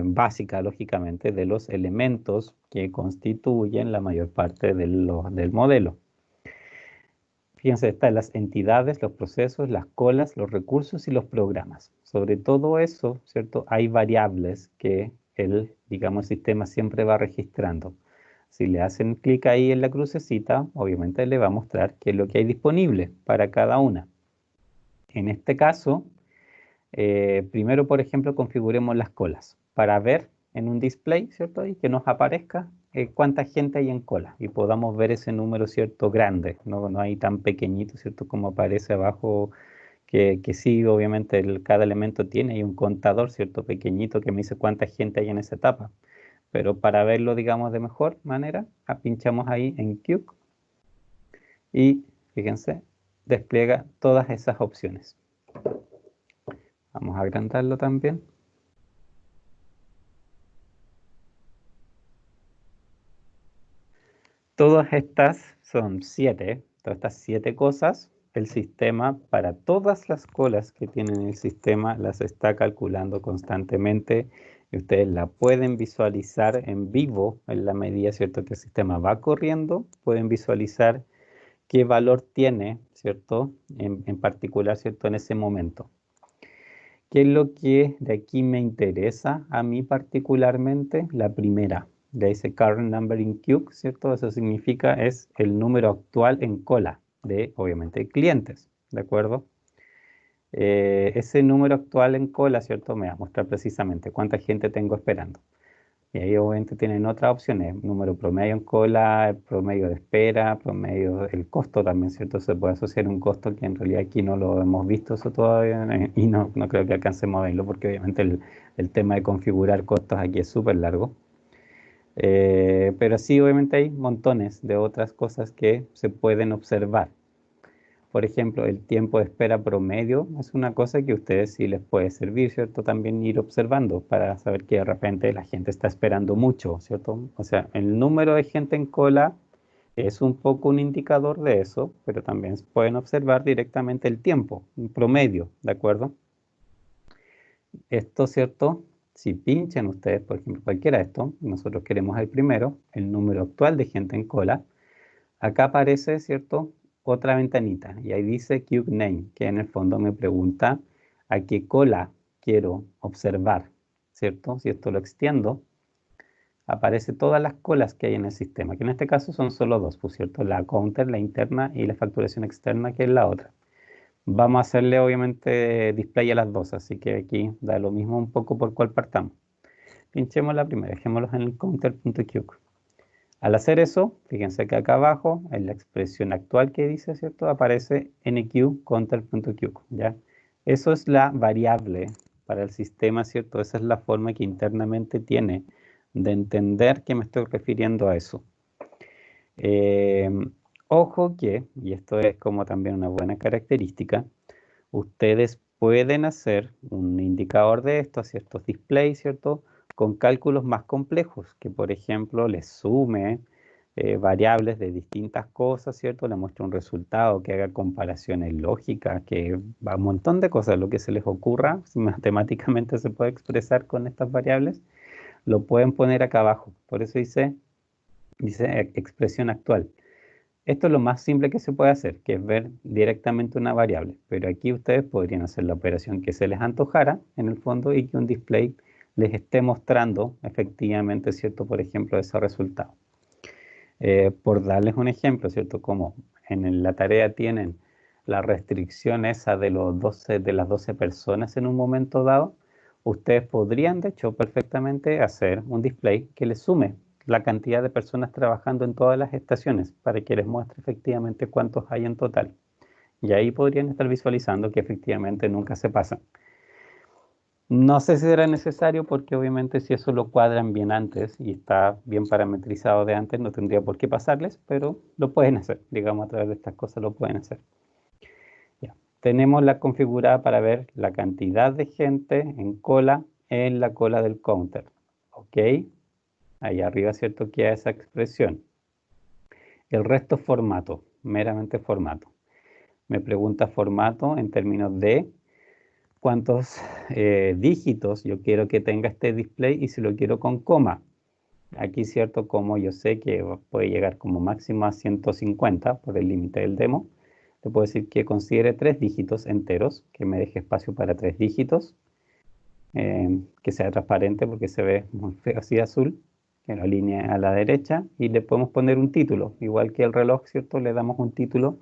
básica, lógicamente, de los elementos que constituyen la mayor parte del modelo. Fíjense, están las entidades, los procesos, las colas, los recursos y los programas. Sobre todo eso, ¿cierto? Hay variables que digamos, el sistema siempre va registrando. Si le hacen clic ahí en la crucecita, obviamente le va a mostrar qué es lo que hay disponible para cada una. En este caso, primero, por ejemplo, configuremos las colas para ver en un display, ¿cierto? Y que nos aparezca cuánta gente hay en cola y podamos ver ese número, ¿cierto? Grande, no hay tan pequeñito, ¿cierto? Como aparece abajo, que sí, obviamente cada elemento tiene, hay un contador, ¿cierto? Pequeñito que me dice cuánta gente hay en esa etapa. Pero para verlo, digamos, de mejor manera, pinchamos ahí en Qt y, fíjense, despliega todas esas opciones. Vamos a agrandarlo también. Todas estas son todas estas 7 cosas, el sistema para todas las colas que tienen el sistema las está calculando constantemente y ustedes la pueden visualizar en vivo en la medida, ¿cierto? Que el sistema va corriendo, pueden visualizar qué valor tiene, ¿cierto? En particular, ¿cierto? En ese momento. ¿Qué es lo que de aquí me interesa a mí particularmente? La primera, de ese current number in queue, ¿cierto? Eso significa es el número actual en cola de, obviamente, clientes, ¿de acuerdo? Ese número actual en cola, ¿cierto? Me va a mostrar precisamente cuánta gente tengo esperando. Y ahí obviamente tienen otras opciones, número promedio en cola, el promedio de espera, promedio, el costo también, ¿cierto? Se puede asociar un costo que en realidad aquí no lo hemos visto eso todavía y no creo que alcancemos a verlo porque obviamente el tema de configurar costos aquí es súper largo. Pero sí, obviamente hay montones de otras cosas que se pueden observar. Por ejemplo, el tiempo de espera promedio es una cosa que a ustedes sí les puede servir, ¿cierto? También ir observando para saber que de repente la gente está esperando mucho, ¿cierto? O sea, el número de gente en cola es un poco un indicador de eso, pero también pueden observar directamente el tiempo, un promedio, ¿de acuerdo? Esto, ¿cierto? Si pinchan ustedes, por ejemplo, cualquiera de estos, nosotros queremos el primero, el número actual de gente en cola. Acá aparece, ¿cierto? Otra ventanita y ahí dice Queue Name, que en el fondo me pregunta a qué cola quiero observar, ¿cierto? Si esto lo extiendo, aparece todas las colas que hay en el sistema, que en este caso son solo dos, por cierto, la counter, la interna y la facturación externa, que es la otra. Vamos a hacerle obviamente display a las dos, así que aquí da lo mismo un poco por cuál partamos. Pinchemos la primera, dejémoslos en el counter.queue. Al hacer eso, fíjense que acá abajo, en la expresión actual que dice, ¿cierto? Aparece nq_counter.queue, ¿ya? Eso es la variable para el sistema, ¿cierto? Esa es la forma que internamente tiene de entender que me estoy refiriendo a eso. Eh, Ojo que, y esto es como también una buena característica, ustedes pueden hacer un indicador de esto, ciertos displays, ¿cierto? Con cálculos más complejos, que por ejemplo les sume variables de distintas cosas, ¿cierto? Le muestre un resultado, que haga comparaciones lógicas, que va un montón de cosas, lo que se les ocurra, si matemáticamente se puede expresar con estas variables, lo pueden poner acá abajo. Por eso dice expresión actual. Esto es lo más simple que se puede hacer, que es ver directamente una variable, pero aquí ustedes podrían hacer la operación que se les antojara en el fondo y que un display les esté mostrando efectivamente, ¿cierto? Por ejemplo, ese resultado. Por darles un ejemplo, ¿cierto? Como la tarea tienen la restricción esa de de las 12 personas en un momento dado, ustedes podrían, de hecho, perfectamente hacer un display que les sume la cantidad de personas trabajando en todas las estaciones para que les muestre efectivamente cuántos hay en total. Y ahí podrían estar visualizando que efectivamente nunca se pasan. No sé si será necesario porque obviamente si eso lo cuadran bien antes y está bien parametrizado de antes, no tendría por qué pasarles, pero lo pueden hacer, digamos, a través de estas cosas lo pueden hacer. Ya. Tenemos la configurada para ver la cantidad de gente en cola en la cola del counter. ¿Ok? Ahí arriba, ¿cierto? Queda esa expresión. El resto es formato, meramente formato. Me pregunta formato en términos de cuántos dígitos yo quiero que tenga este display y si lo quiero con coma. Aquí, cierto, como yo sé que puede llegar como máximo a 150 por el límite del demo, le puedo decir que considere 3 dígitos enteros, que me deje espacio para 3 dígitos, que sea transparente porque se ve muy feo así azul, que lo alinee a la derecha y le podemos poner un título, igual que el reloj, ¿cierto? Le damos un título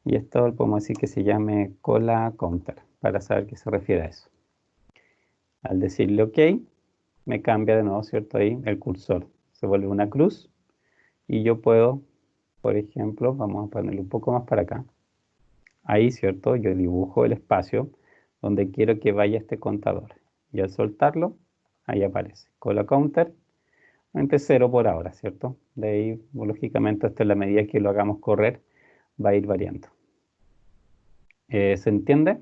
y esto le podemos decir que se llame cola counter para saber qué se refiere a eso. Al decirle OK, me cambia de nuevo, ¿cierto? Ahí el cursor se vuelve una cruz y yo puedo, por ejemplo, vamos a ponerlo un poco más para acá. Ahí, ¿cierto? Yo dibujo el espacio donde quiero que vaya este contador. Y al soltarlo, ahí aparece. Cola counter, entre 0 por ahora, ¿cierto? De ahí, lógicamente, hasta la medida que lo hagamos correr, va a ir variando. ¿Se entiende?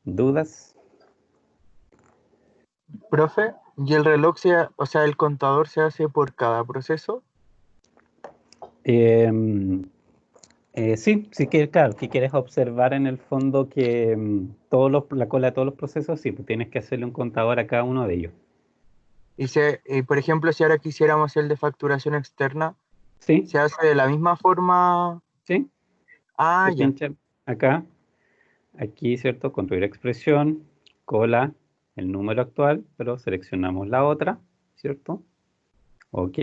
¿Dudas?
Profe, ¿y el reloj o sea, el contador se hace por cada proceso?
Sí, sí que, claro, si quieres observar en el fondo que la cola de todos los procesos, sí, pues tienes que hacerle un contador a cada uno de ellos.
Y por ejemplo, si ahora quisiéramos el de facturación externa,
Sí,
¿se hace de la misma forma?
sí,
Ah,
se
ya.
pincha acá, aquí, ¿cierto? Construir expresión, cola, el número actual, pero seleccionamos la otra, ¿cierto? Ok.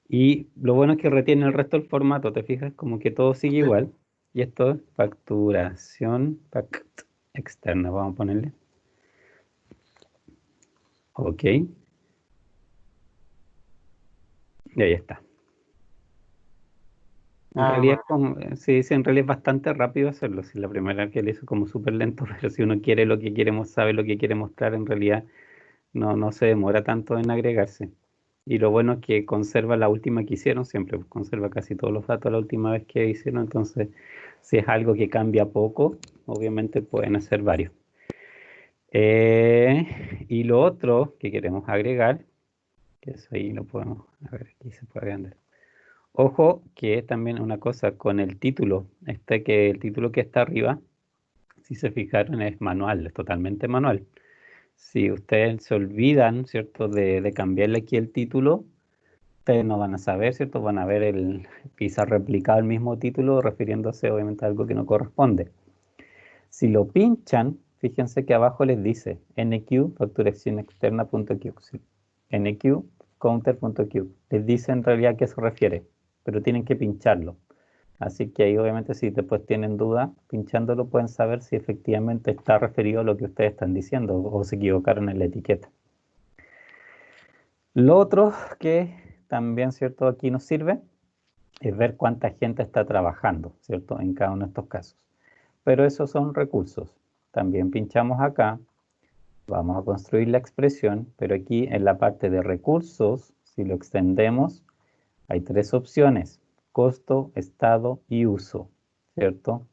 Y lo bueno es que retiene el resto del formato, ¿te fijas? Como que todo sigue
Sí.
igual. Y esto es facturación externa, vamos a ponerle. Ok. Y ahí está. En
Ah,
realidad,
bueno.
sí, sí, en realidad es bastante rápido hacerlo. Si la primera que le hizo como súper lento, pero si uno quiere sabe lo que quiere mostrar, en realidad no se demora tanto en agregarse. Y lo bueno es que conserva la última que hicieron, siempre conserva casi todos los datos la última vez que hicieron, entonces si es algo que cambia poco, obviamente pueden hacer varios. Y lo otro que queremos agregar, que eso ahí lo podemos, a ver, aquí se puede agregar. Ojo que también una cosa con el título, que el título que está arriba, si se fijaron, es manual, es totalmente manual. Si ustedes se olvidan, ¿cierto?, de cambiarle aquí el título, ustedes no van a saber, ¿cierto? Van a ver quizás replicado el mismo título refiriéndose obviamente a algo que no corresponde. Si lo pinchan, fíjense que abajo les dice NQ facturación externa.q, NQ counter.q. Les dice en realidad a qué se refiere, pero tienen que pincharlo. Así que ahí obviamente si después tienen duda, pinchándolo pueden saber si efectivamente está referido a lo que ustedes están diciendo o se equivocaron en la etiqueta. Lo otro que también, ¿cierto?, aquí nos sirve es ver cuánta gente está trabajando, ¿cierto?, en cada uno de estos casos. Pero esos son recursos. También pinchamos acá, vamos a construir la expresión, pero aquí en la parte de recursos, si lo extendemos, hay tres opciones: costo, estado y uso, ¿cierto?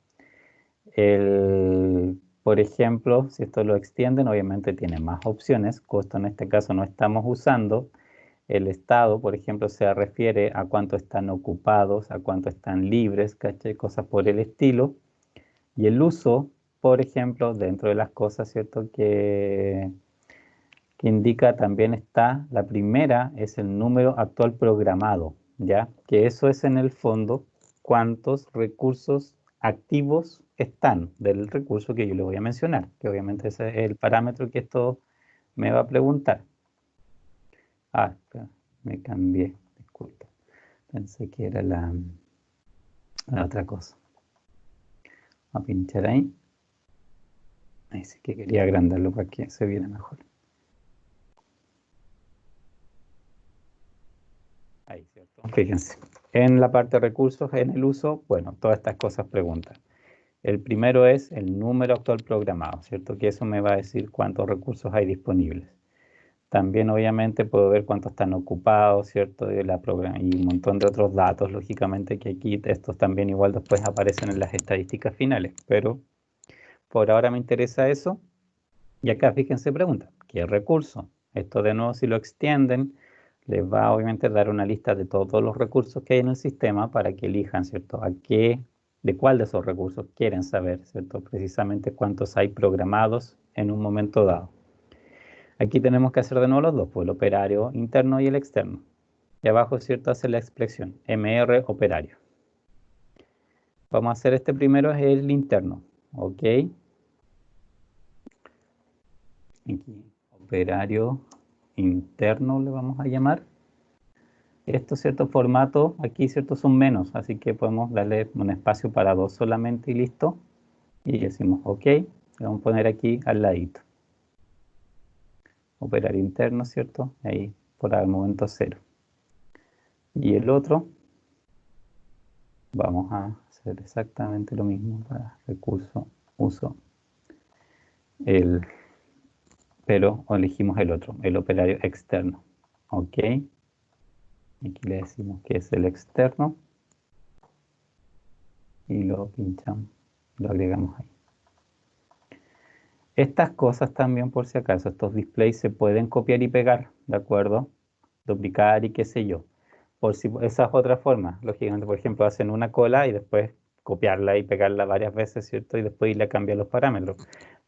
Por ejemplo, si esto lo extienden, obviamente tiene más opciones. Costo en este caso no estamos usando. El estado, por ejemplo, se refiere a cuánto están ocupados, a cuánto están libres, ¿cachai? Cosas por el estilo. Y el uso, por ejemplo, dentro de las cosas, ¿cierto?, que indica también está, la primera es el número actual programado, ¿ya? Que eso es en el fondo cuántos recursos activos están del recurso que yo le voy a mencionar, que obviamente ese es el parámetro que esto me va a preguntar. Ah, espera, me cambié, disculpa. Pensé que era la otra cosa. Voy a pinchar ahí. Ahí sí que quería agrandarlo para que se viera mejor. Ahí, ¿cierto? Fíjense. En la parte de recursos, en el uso, bueno, todas estas cosas preguntan. El primero es el número actual programado, ¿cierto? Que eso me va a decir cuántos recursos hay disponibles. También, obviamente, puedo ver cuántos están ocupados, ¿cierto? Y un montón de otros datos, lógicamente, que aquí estos también igual después aparecen en las estadísticas finales. Pero por ahora me interesa eso. Y acá, fíjense, pregunta, ¿qué recurso? Esto de nuevo, si lo extienden, les va obviamente a dar una lista de todos los recursos que hay en el sistema para que elijan, ¿cierto? De cuál de esos recursos quieren saber, ¿cierto? Precisamente cuántos hay programados en un momento dado. Aquí tenemos que hacer de nuevo los dos, pues el operario interno y el externo. Y abajo, ¿cierto?, hace la expresión MR operario. Vamos a hacer este primero, es el interno, ¿ok? Aquí, operario interno le vamos a llamar. Estos ciertos formatos aquí, ¿cierto?, son menos, así que podemos darle un espacio para dos solamente y listo. Y decimos OK, le vamos a poner aquí al ladito. Operario interno, ¿cierto? Ahí por el momento 0. Y el otro, vamos a hacer exactamente lo mismo para recurso, uso, pero elegimos el otro, el operario externo. OK. Aquí le decimos que es el externo. Y lo pinchamos, lo agregamos ahí. Estas cosas también, por si acaso, estos displays se pueden copiar y pegar, ¿de acuerdo? Duplicar y qué sé yo. Por si esa es otra forma. Lógicamente, por ejemplo, hacen una cola y después copiarla y pegarla varias veces, ¿cierto? Y después irle a cambiar los parámetros.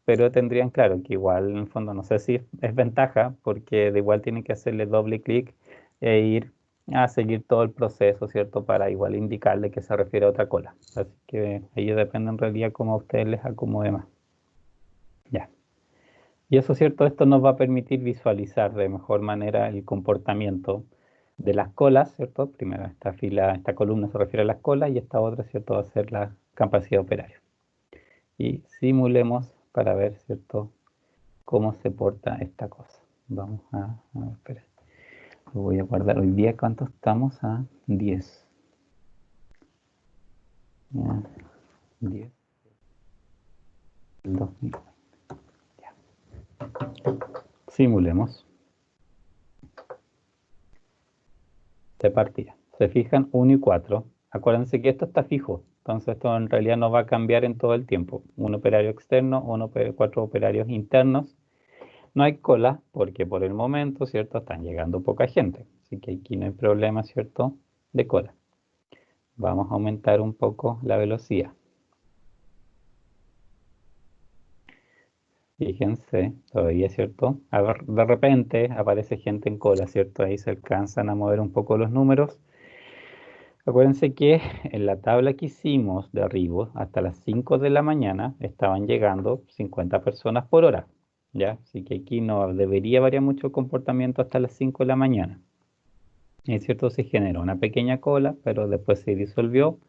Pero tendrían claro que igual, en el fondo, no sé si es ventaja, porque de igual tienen que hacerle doble clic e ir a seguir todo el proceso, ¿cierto? Para igual indicarle que se refiere a otra cola. Así que ello depende en realidad cómo a ustedes les acomode más. Ya. Y eso, ¿cierto? Esto nos va a permitir visualizar de mejor manera el comportamiento de las colas, ¿cierto? Primero esta columna se refiere a las colas y esta otra, ¿cierto?, va a ser la capacidad operaria. Y simulemos para ver, ¿cierto?, cómo se porta esta cosa. Vamos a ver, espera. Lo voy a guardar. Hoy día, ¿cuánto estamos? A 10. Ya, 10. 2000. Ya. Simulemos. de partida. Se fijan 1 y 4. Acuérdense que esto está fijo. Entonces esto en realidad no va a cambiar en todo el tiempo. Un operario externo, 4 operarios internos. No hay cola porque por el momento, ¿cierto? Están llegando poca gente. Así que aquí no hay problema, ¿cierto? De cola. Vamos a aumentar un poco la velocidad. Fíjense, todavía, ¿cierto? A ver, de repente aparece gente en cola, ¿cierto? Ahí se alcanzan a mover un poco los números. Acuérdense que en la tabla que hicimos de arriba, hasta las 5 de la mañana, estaban llegando 50 personas por hora, ¿ya? Así que aquí no debería variar mucho el comportamiento hasta las 5 de la mañana. Es cierto, se generó una pequeña cola, pero después se disolvió.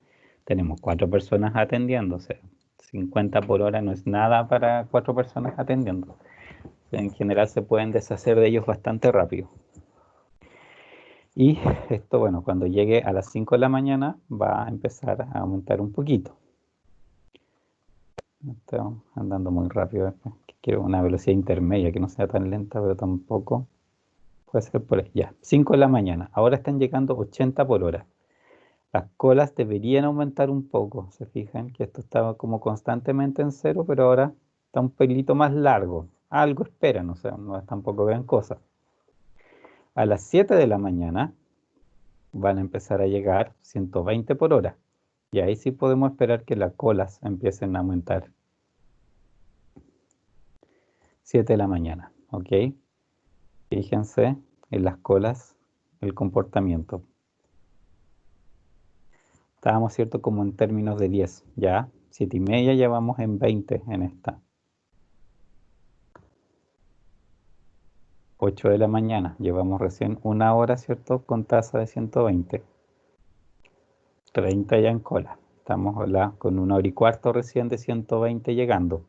Tenemos 4 personas atendiendo, o sea, 50 por hora no es nada para 4 personas atendiendo. En general se pueden deshacer de ellos bastante rápido. Y esto, bueno, cuando llegue a las 5 de la mañana va a empezar a aumentar un poquito. Estoy andando muy rápido. Quiero una velocidad intermedia que no sea tan lenta, pero tampoco puede ser por ahí. Ya, 5 de la mañana. Ahora están llegando 80 por hora. Las colas deberían aumentar un poco. Se fijan que esto estaba como constantemente en cero, pero ahora está un pelito más largo. Algo esperan, o sea, no es tampoco gran cosa. A las 7 de la mañana van a empezar a llegar 120 por hora. Y ahí sí podemos esperar que las colas empiecen a aumentar. 7 de la mañana, ¿ok? Fíjense en las colas, el comportamiento. Estábamos, ¿cierto? Como en términos de 10, ya. 7 y media, ya vamos en 20 en esta. 8 de la mañana, llevamos recién una hora, ¿cierto? Con tasa de 120. 30 ya en cola. Estamos con 1 hora y cuarto recién de 120 llegando.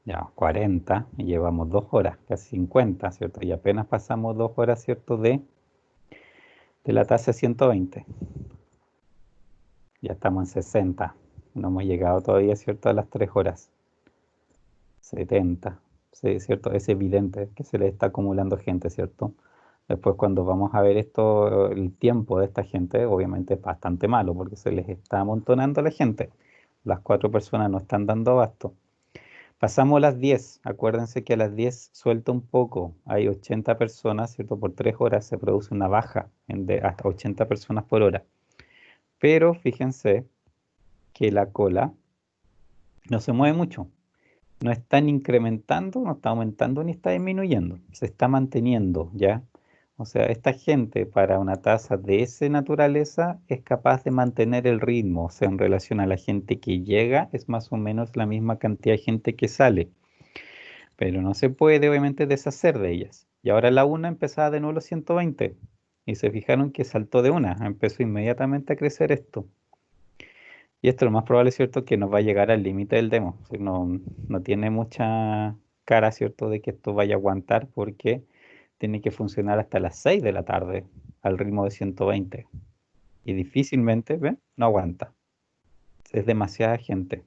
Ya, 40 y llevamos 2 horas, casi 50, ¿cierto? Y apenas pasamos 2 horas, ¿cierto? De la tasa de 120. Ya estamos en 60. No hemos llegado todavía, ¿cierto? A las 3 horas. 70. Sí, ¿cierto? Es evidente que se le está acumulando gente, ¿cierto? Después cuando vamos a ver esto, el tiempo de esta gente, obviamente es bastante malo porque se les está amontonando la gente. Las 4 personas no están dando abasto. Pasamos las 10. Acuérdense que a las 10 suelta un poco. Hay 80 personas, ¿cierto? Por 3 horas se produce una baja de hasta 80 personas por hora. Pero fíjense que la cola no se mueve mucho. No están incrementando, no está aumentando ni está disminuyendo. Se está manteniendo, ¿ya? O sea, esta gente para una tasa de esa naturaleza es capaz de mantener el ritmo. O sea, en relación a la gente que llega, es más o menos la misma cantidad de gente que sale. Pero no se puede, obviamente, deshacer de ellas. Y ahora la una empezaba de nuevo los 120. Y se fijaron que saltó de una. Empezó inmediatamente a crecer esto. Y esto lo más probable es cierto que nos va a llegar al límite del demo. O sea, no tiene mucha cara, ¿cierto?, de que esto vaya a aguantar porque tiene que funcionar hasta las 6 de la tarde al ritmo de 120. Y difícilmente, ¿ven? No aguanta. Es demasiada gente.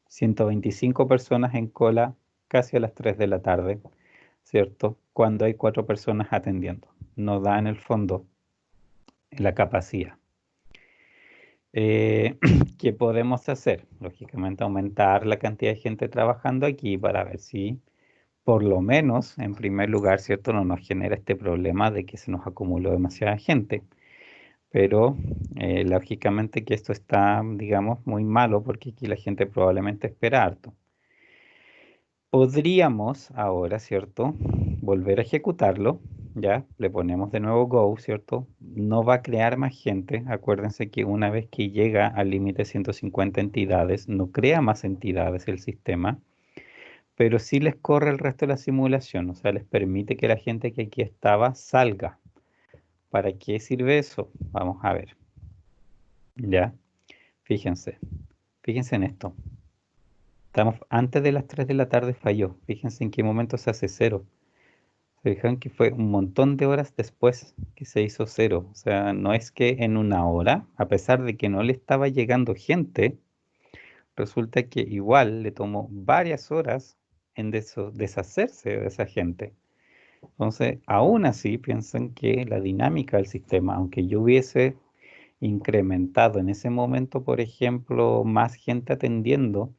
125 personas en cola casi a las 3 de la tarde, ¿cierto? Cuando hay 4 personas atendiendo. No da en el fondo la capacidad. ¿Qué podemos hacer? Lógicamente aumentar la cantidad de gente trabajando aquí para ver si por lo menos en primer lugar, ¿cierto? No nos genera este problema de que se nos acumuló demasiada gente. Pero lógicamente que esto está, digamos, muy malo porque aquí la gente probablemente espera harto. Podríamos ahora, ¿cierto? Volver a ejecutarlo, ¿ya? Le ponemos de nuevo Go, ¿cierto? No va a crear más gente. Acuérdense que una vez que llega al límite de 150 entidades, no crea más entidades el sistema, pero sí les corre el resto de la simulación, o sea, les permite que la gente que aquí estaba salga. ¿Para qué sirve eso? Vamos a ver, ¿ya? Fíjense, fíjense en esto. Estamos antes de las 3 de la tarde falló. Fíjense en qué momento se hace cero. Se fijan que fue un montón de horas después que se hizo cero. O sea, no es que en una hora, a pesar de que no le estaba llegando gente, resulta que igual le tomó varias horas en deshacerse de esa gente. Entonces, aún así, piensan que la dinámica del sistema, aunque yo hubiese incrementado en ese momento, por ejemplo, más gente atendiendo,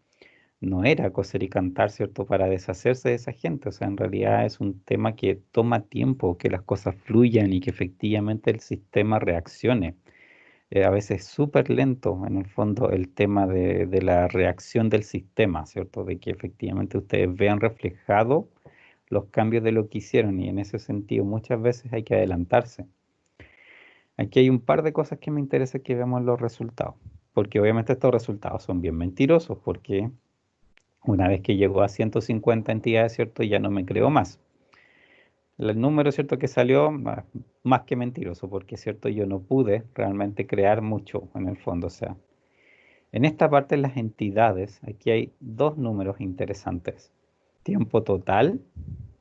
no era coser y cantar, ¿cierto? Para deshacerse de esa gente. O sea, en realidad es un tema que toma tiempo, que las cosas fluyan y que efectivamente el sistema reaccione. A veces es súper lento, en el fondo, el tema de la reacción del sistema, ¿cierto? De que efectivamente ustedes vean reflejado los cambios de lo que hicieron y en ese sentido muchas veces hay que adelantarse. Aquí hay un par de cosas que me interesa que veamos los resultados, porque obviamente estos resultados son bien mentirosos, porque una vez que llegó a 150 entidades, ¿cierto? Ya no me creo más. El número, ¿cierto? Que salió más que mentiroso, porque, ¿cierto? Yo no pude realmente crear mucho en el fondo. O sea, en esta parte de las entidades, aquí hay dos números interesantes. Tiempo total,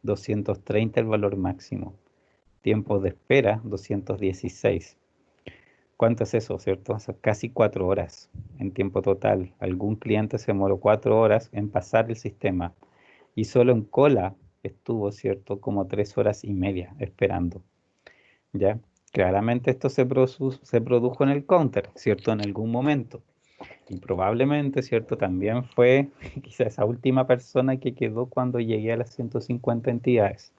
230 el valor máximo. Tiempo de espera, 216. ¿Cuánto es eso, cierto? O sea, casi 4 horas en tiempo total. Algún cliente se demoró 4 horas en pasar el sistema y solo en cola estuvo, cierto, como 3 horas y media esperando. ¿Ya? Claramente esto se produjo en el counter, ¿cierto? En algún momento. Y probablemente, ¿cierto? También fue quizá esa última persona que quedó cuando llegué a las 150 entidades.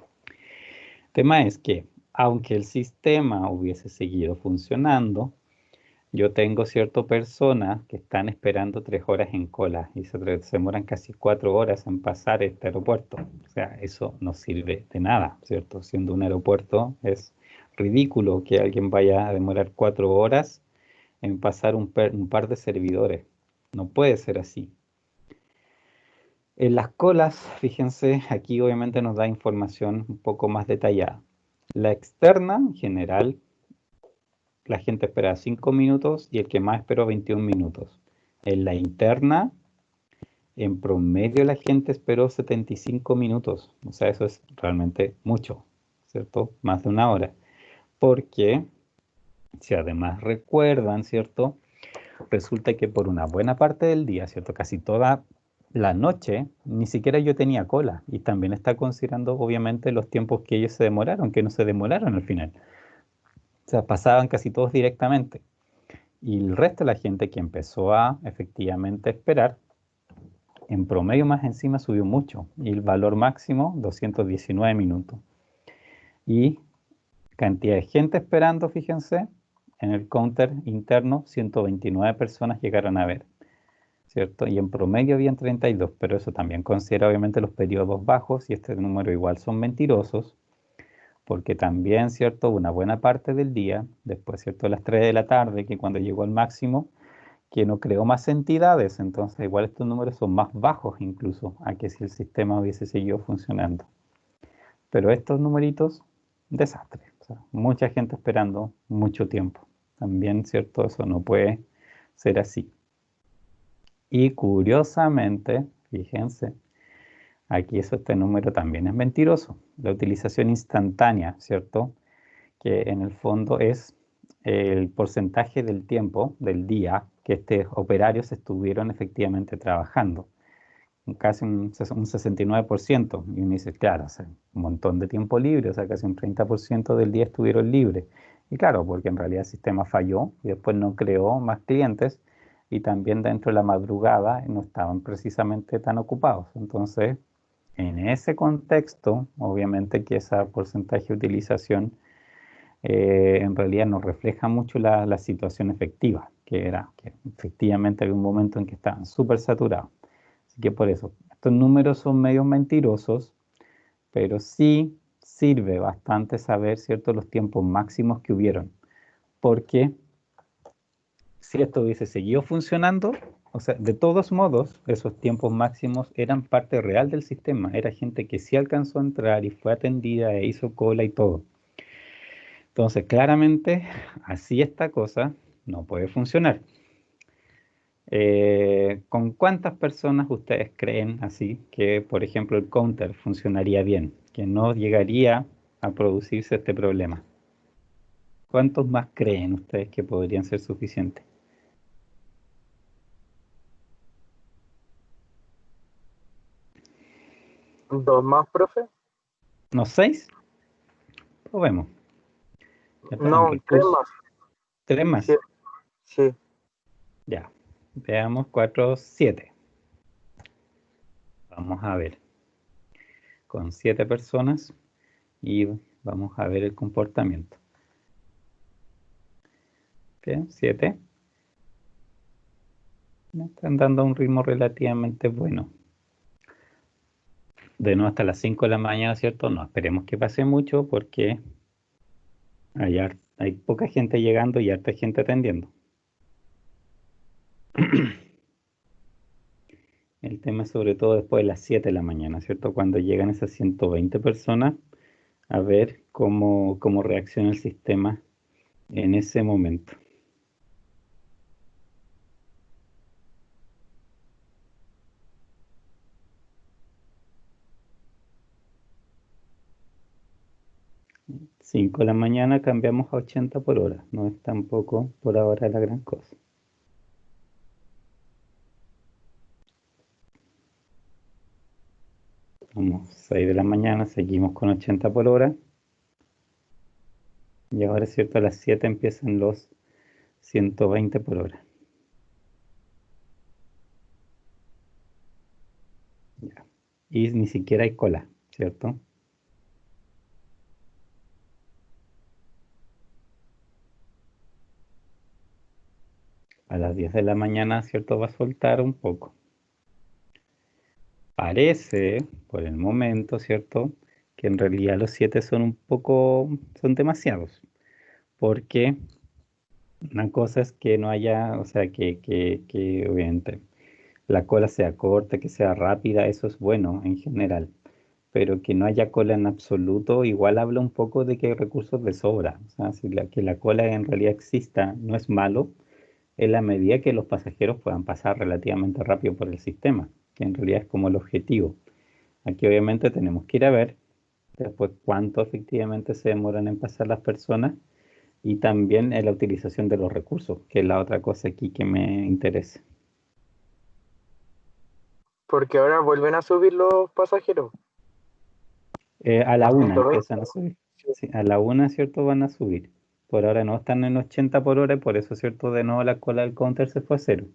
El tema es que, aunque el sistema hubiese seguido funcionando, yo tengo ciertas personas que están esperando 3 horas en cola y se demoran casi 4 horas en pasar este aeropuerto. O sea, eso no sirve de nada, ¿cierto? Siendo un aeropuerto es ridículo que alguien vaya a demorar 4 horas en pasar un par de servidores. No puede ser así. En las colas, fíjense, aquí obviamente nos da información un poco más detallada. La externa, en general, la gente espera 5 minutos y el que más esperó 21 minutos. En la interna, en promedio la gente esperó 75 minutos. O sea, eso es realmente mucho, ¿cierto? Más de una hora. Porque, si además recuerdan, ¿cierto? Resulta que por una buena parte del día, ¿cierto? Casi toda la noche, ni siquiera yo tenía cola. Y también está considerando, obviamente, los tiempos que ellos se demoraron, que no se demoraron al final. O sea, pasaban casi todos directamente. Y el resto de la gente que empezó a efectivamente esperar, en promedio más encima subió mucho. Y el valor máximo, 219 minutos. Y cantidad de gente esperando, fíjense, en el counter interno, 129 personas llegaron a ver, ¿cierto? Y en promedio habían 32, pero eso también considera obviamente los periodos bajos y este número igual son mentirosos, porque también, ¿cierto? Una buena parte del día, después, ¿cierto? De las 3 de la tarde, que cuando llegó al máximo, que no creó más entidades, entonces igual estos números son más bajos incluso a que si el sistema hubiese seguido funcionando. Pero estos numeritos, desastre. O sea, mucha gente esperando mucho tiempo. También, ¿cierto? Eso no puede ser así. Y curiosamente, fíjense, aquí este número también es mentiroso. La utilización instantánea, ¿cierto? Que en el fondo es el porcentaje del tiempo, del día, que estos operarios estuvieron efectivamente trabajando. Casi un 69%. Y uno dice, claro, o sea, un montón de tiempo libre, o sea, casi un 30% del día estuvieron libres. Y claro, porque en realidad el sistema falló y después no creó más clientes y también dentro de la madrugada no estaban precisamente tan ocupados. Entonces, en ese contexto, obviamente que ese porcentaje de utilización en realidad no refleja mucho la situación efectiva, que era que efectivamente había un momento en que estaban súper saturados. Así que por eso, estos números son medios mentirosos, pero sí sirve bastante saber, ¿cierto?, los tiempos máximos que hubieron. Porque si esto hubiese seguido funcionando, o sea, de todos modos, esos tiempos máximos eran parte real del sistema. Era gente que sí alcanzó a entrar y fue atendida e hizo cola y todo. Entonces, claramente, así esta cosa no puede funcionar. ¿Con cuántas personas ustedes creen así que, por ejemplo, el counter funcionaría bien? Que no llegaría a producirse este problema. ¿Cuántos más creen ustedes que podrían ser suficientes?
¿Dos más, profe?
¿No 6? Probemos. Ya está, un
No, tres
recurso.
más.
3
Sí,
más.
sí.
Ya. Veamos 4, 7. Vamos a ver. Con 7 personas y vamos a ver el comportamiento. Bien, 7. Me están dando un ritmo relativamente bueno. De nuevo hasta las 5 de la mañana, ¿cierto? No esperemos que pase mucho porque hay poca gente llegando y harta gente atendiendo. El tema es sobre todo después de las 7 de la mañana, ¿cierto? Cuando llegan esas 120 personas, a ver cómo reacciona el sistema en ese momento. Cinco de la mañana cambiamos a 80 por hora. No es tampoco por ahora la gran cosa. Vamos, 6 de la mañana, seguimos con 80 por hora. Y ahora es cierto, a las 7 empiezan los 120 por hora. Ya. Y ni siquiera hay cola, ¿cierto? A las 10 de la mañana, ¿cierto? Va a soltar un poco. Parece, por el momento, ¿cierto? Que en realidad los 7 son demasiados. Porque una cosa es que no haya, o sea, que obviamente la cola sea corta, que sea rápida, eso es bueno en general. Pero que no haya cola en absoluto, igual habla un poco de que hay recursos de sobra. O sea, que la cola en realidad exista no es malo, en la medida que los pasajeros puedan pasar relativamente rápido por el sistema, que en realidad es como el objetivo. Aquí obviamente tenemos que ir a ver después cuánto efectivamente se demoran en pasar las personas y también en la utilización de los recursos, que es la otra cosa aquí que me interesa.
Porque ahora vuelven a subir los pasajeros.
A
A
la una
120.
empiezan a subir.
Sí.
Sí, a la una, ¿cierto? Van a subir. Por ahora no están en 80 por hora y por eso, ¿cierto? De nuevo la cola del counter se fue a cero.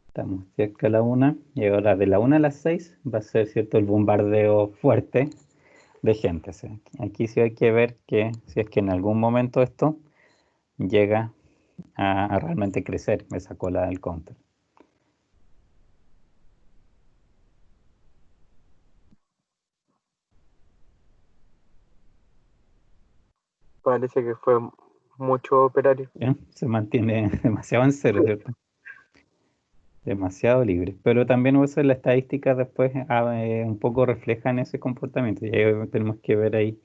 Estamos cerca de la una y ahora de la una a las 6 va a ser, ¿cierto? El bombardeo fuerte de gente. ¿Sí? Aquí sí hay que ver que si es que en algún momento esto llega a realmente crecer esa cola del counter.
Parece que fue mucho operario.
¿Bien? Se mantiene demasiado en cero, ¿cierto? Demasiado libre. Pero también eso la estadística después un poco reflejan ese comportamiento. Y ahí tenemos que ver ahí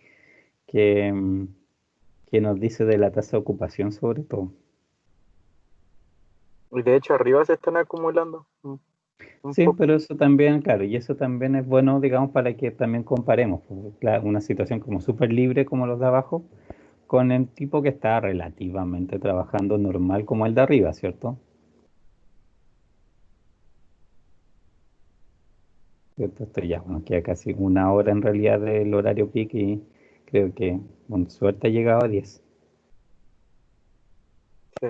qué, qué nos dice de la tasa de ocupación sobre todo.
Y de hecho arriba se están acumulando un
Sí,
poco.
pero eso también, claro, y eso también es bueno, digamos, para que también comparemos pues, una situación como súper libre como los de abajo con el tipo que está relativamente trabajando normal como el de arriba, ¿cierto? ¿Cierto? Esto ya, bueno, queda casi una hora en realidad del horario peak y creo que con suerte ha llegado a 10.
Sí.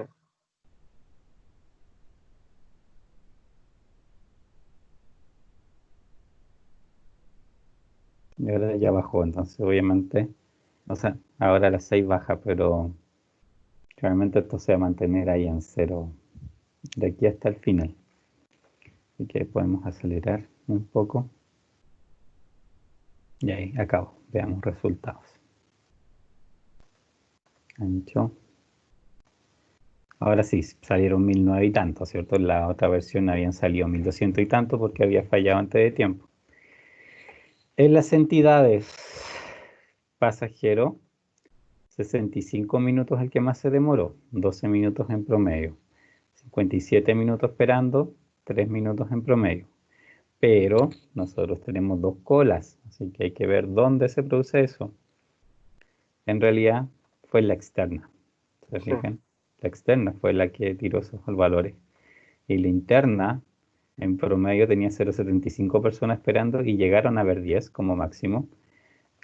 Y ahora ya bajó, entonces obviamente, o sea, ahora a las 6 baja, pero realmente esto se va a mantener ahí en cero de aquí hasta el final. Así que podemos acelerar un poco y ahí acabo. Veamos resultados. Ancho. Ahora sí, salieron 1009 y tanto, ¿cierto? En la otra versión habían salido 1200 y tanto porque había fallado antes de tiempo. En las entidades, pasajero, 65 minutos el que más se demoró, 12 minutos en promedio. 57 minutos esperando, 3 minutos en promedio. Pero nosotros tenemos dos colas, así que hay que ver dónde se produce eso. En realidad fue la externa, ¿se
Sí.
fijan? La externa fue la que tiró esos valores. Y la interna En promedio tenía 0,75 personas esperando y llegaron a ver 10 como máximo.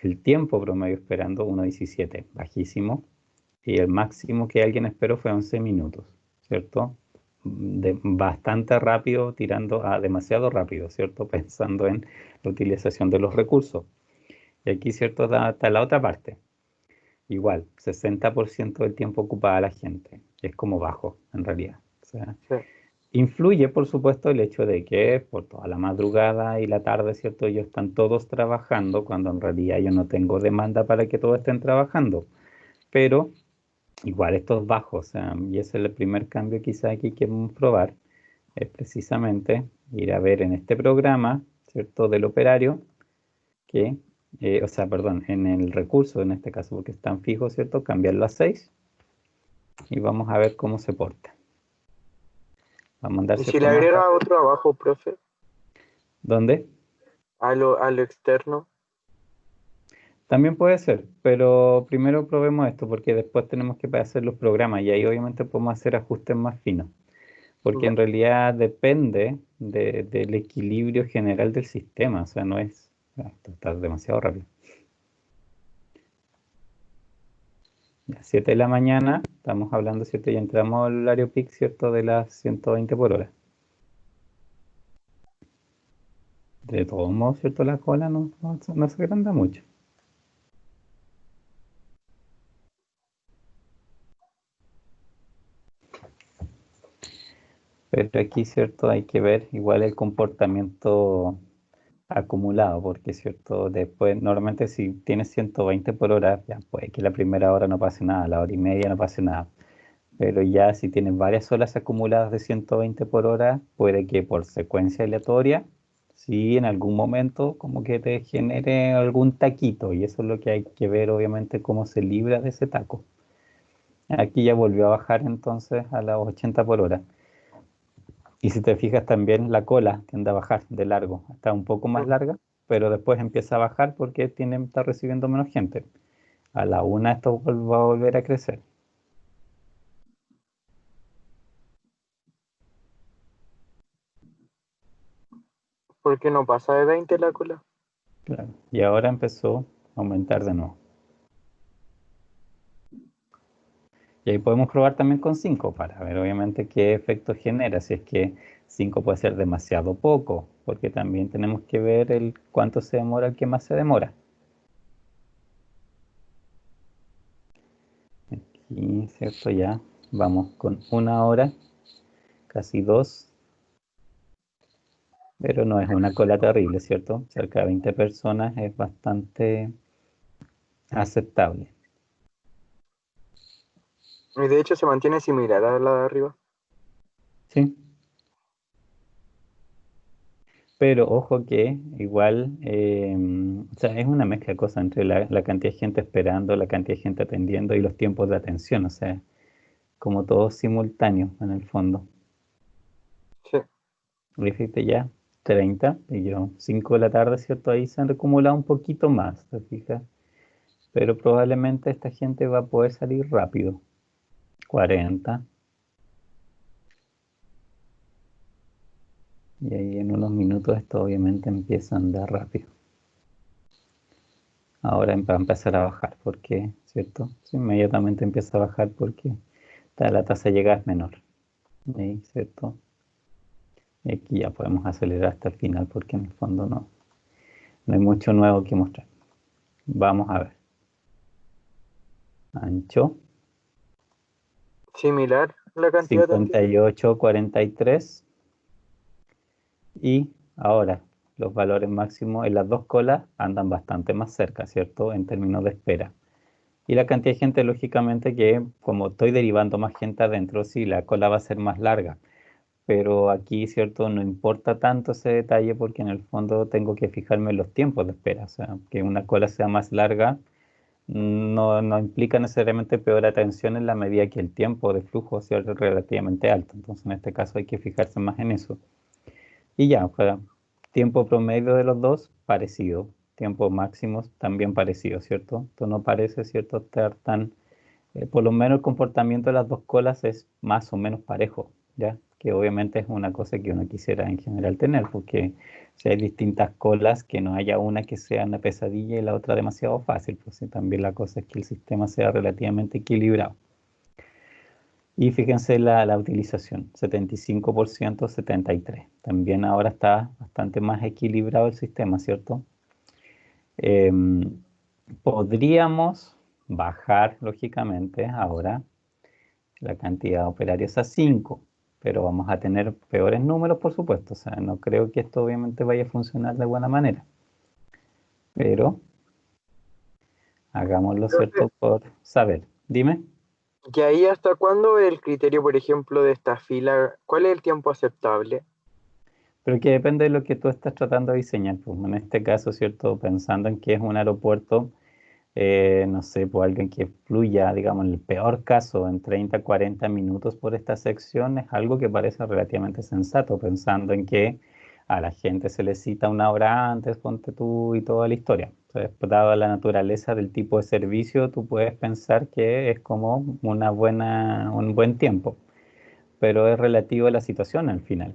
El tiempo promedio esperando 1,17, bajísimo. Y el máximo que alguien esperó fue 11 minutos, ¿cierto? Bastante rápido, tirando a demasiado rápido, ¿cierto? Pensando en la utilización de los recursos. Y aquí, ¿cierto? Está la otra parte. Igual, 60% del tiempo ocupada la gente. Es como bajo, en realidad. O sea,
Sí.
influye, por supuesto, el hecho de que por toda la madrugada y la tarde, ¿cierto? Ellos están todos trabajando, cuando en realidad yo no tengo demanda para que todos estén trabajando. Pero igual esto es bajo, o sea, y ese es el primer cambio quizá que queremos probar, es precisamente ir a ver en este programa, ¿cierto? Del operario, que, o sea, perdón, en el recurso, en este caso, porque están fijos, ¿cierto? Cambiarlo a 6 y vamos a ver cómo se porta. Va a mandar,
¿Y si
¿cierto?
le
Más
agrega
rápido.
otro abajo, profe,
¿Dónde?
a lo externo?
También puede ser, pero primero probemos esto porque después tenemos que hacer los programas y ahí obviamente podemos hacer ajustes más finos, porque
Ya.
en realidad depende del equilibrio general del sistema, o sea, no es... Esto está demasiado rápido. Ya, 7 de la mañana, estamos hablando, ¿cierto? Ya entramos al horario peak, ¿cierto? De las 120 por hora. De todos modos, ¿cierto? La cola no se agranda mucho. Pero aquí, ¿cierto? Hay que ver igual el comportamiento acumulado, porque, ¿cierto? Después, normalmente si tienes 120 por hora, ya puede que la primera hora no pase nada, la hora y media no pase nada. Pero ya si tienes varias olas acumuladas de 120 por hora, puede que por secuencia aleatoria, sí, en algún momento como que te genere algún taquito, y eso es lo que hay que ver, obviamente, cómo se libra de ese taco. Aquí ya volvió a bajar entonces a las 80 por hora. Y si te fijas también la cola tiende a bajar de largo, está un poco más larga, pero después empieza a bajar porque está recibiendo menos gente. A la una esto va a volver a crecer.
¿Por qué no pasa de 20 la cola?
Claro. Y ahora empezó a aumentar de nuevo. Y ahí podemos probar también con 5 para ver obviamente qué efecto genera, si es que 5 puede ser demasiado poco, porque también tenemos que ver el cuánto se demora el que más se demora. Aquí, ¿cierto? Ya vamos con 1 hora, casi 2, pero no es una cola terrible, ¿cierto? Cerca de 20 personas es bastante aceptable.
Y de hecho se mantiene similar a la de arriba.
¿Sí? Pero ojo que igual, o sea, es una mezcla de cosas entre la cantidad de gente esperando, la cantidad de gente atendiendo y los tiempos de atención, o sea, como todo simultáneo en el fondo.
Sí.
Le dijiste ya 30 y yo 5 de la tarde, ¿cierto? Ahí se han acumulado un poquito más, ¿te fijas? Pero probablemente esta gente va a poder salir rápido. 40 y ahí en unos minutos esto obviamente empieza a andar rápido. Ahora va a empezar a bajar, porque, ¿cierto? Sí, inmediatamente empieza a bajar porque la tasa de llegada es menor. Ahí, ¿cierto? Y aquí ya podemos acelerar hasta el final porque en el fondo no hay mucho nuevo que mostrar. Vamos a ver. Ancho,
Similar la cantidad también.
58,43. Y ahora los valores máximos en las dos colas andan bastante más cerca, ¿cierto? En términos de espera. Y la cantidad de gente, lógicamente, que como estoy derivando más gente adentro, sí, la cola va a ser más larga. Pero aquí, ¿cierto? No importa tanto ese detalle porque en el fondo tengo que fijarme en los tiempos de espera. O sea, que una cola sea más larga no implica necesariamente peor atención en la medida que el tiempo de flujo sea relativamente alto. Entonces, en este caso hay que fijarse más en eso. Y ya, para tiempo promedio de los dos, parecido. Tiempos máximos también parecido, ¿cierto? Esto no parece, ¿cierto? Estar tan... por lo menos el comportamiento de las dos colas es más o menos parejo. ¿ya? Que obviamente es una cosa que uno quisiera en general tener, porque si hay distintas colas, que no haya una que sea una pesadilla y la otra demasiado fácil, pues sí, también la cosa es que el sistema sea relativamente equilibrado. Y fíjense la utilización, 75%, 73%. También ahora está bastante más equilibrado el sistema, ¿cierto? Em, Podríamos bajar, lógicamente, ahora la cantidad de operarios a 5, pero vamos a tener peores números, por supuesto. O sea, no creo que esto obviamente vaya a funcionar de buena manera, pero hagámoslo,
Profe,
¿cierto? Por saber. Dime.
¿y ahí hasta cuándo el criterio, por ejemplo, de esta fila? ¿Cuál es el tiempo aceptable?
Pero que depende de lo que tú estás tratando de diseñar. Pues, en este caso, ¿cierto? Pensando en que es un aeropuerto, no sé, por alguien que fluya, digamos, en el peor caso, en 30, 40 minutos por esta sección, es algo que parece relativamente sensato, pensando en que a la gente se le cita una hora antes, ponte tú y toda la historia. Entonces, dada la naturaleza del tipo de servicio, tú puedes pensar que es como un buen tiempo, pero es relativo a la situación al final.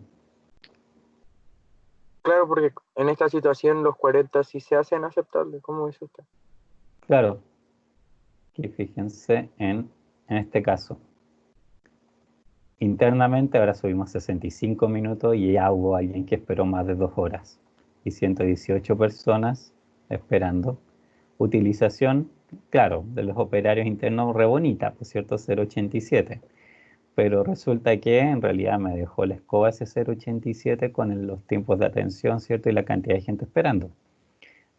Claro, porque en esta situación los 40 sí se hacen aceptables, ¿cómo es usted?
Claro, que fíjense en este caso. Internamente ahora subimos 65 minutos y ya hubo alguien que esperó más de 2 horas y 118 personas esperando. Utilización, claro, de los operarios internos re bonita, por cierto, 0,87. Pero resulta que en realidad me dejó la escoba ese 0,87 con los tiempos de atención, ¿cierto? Y la cantidad de gente esperando.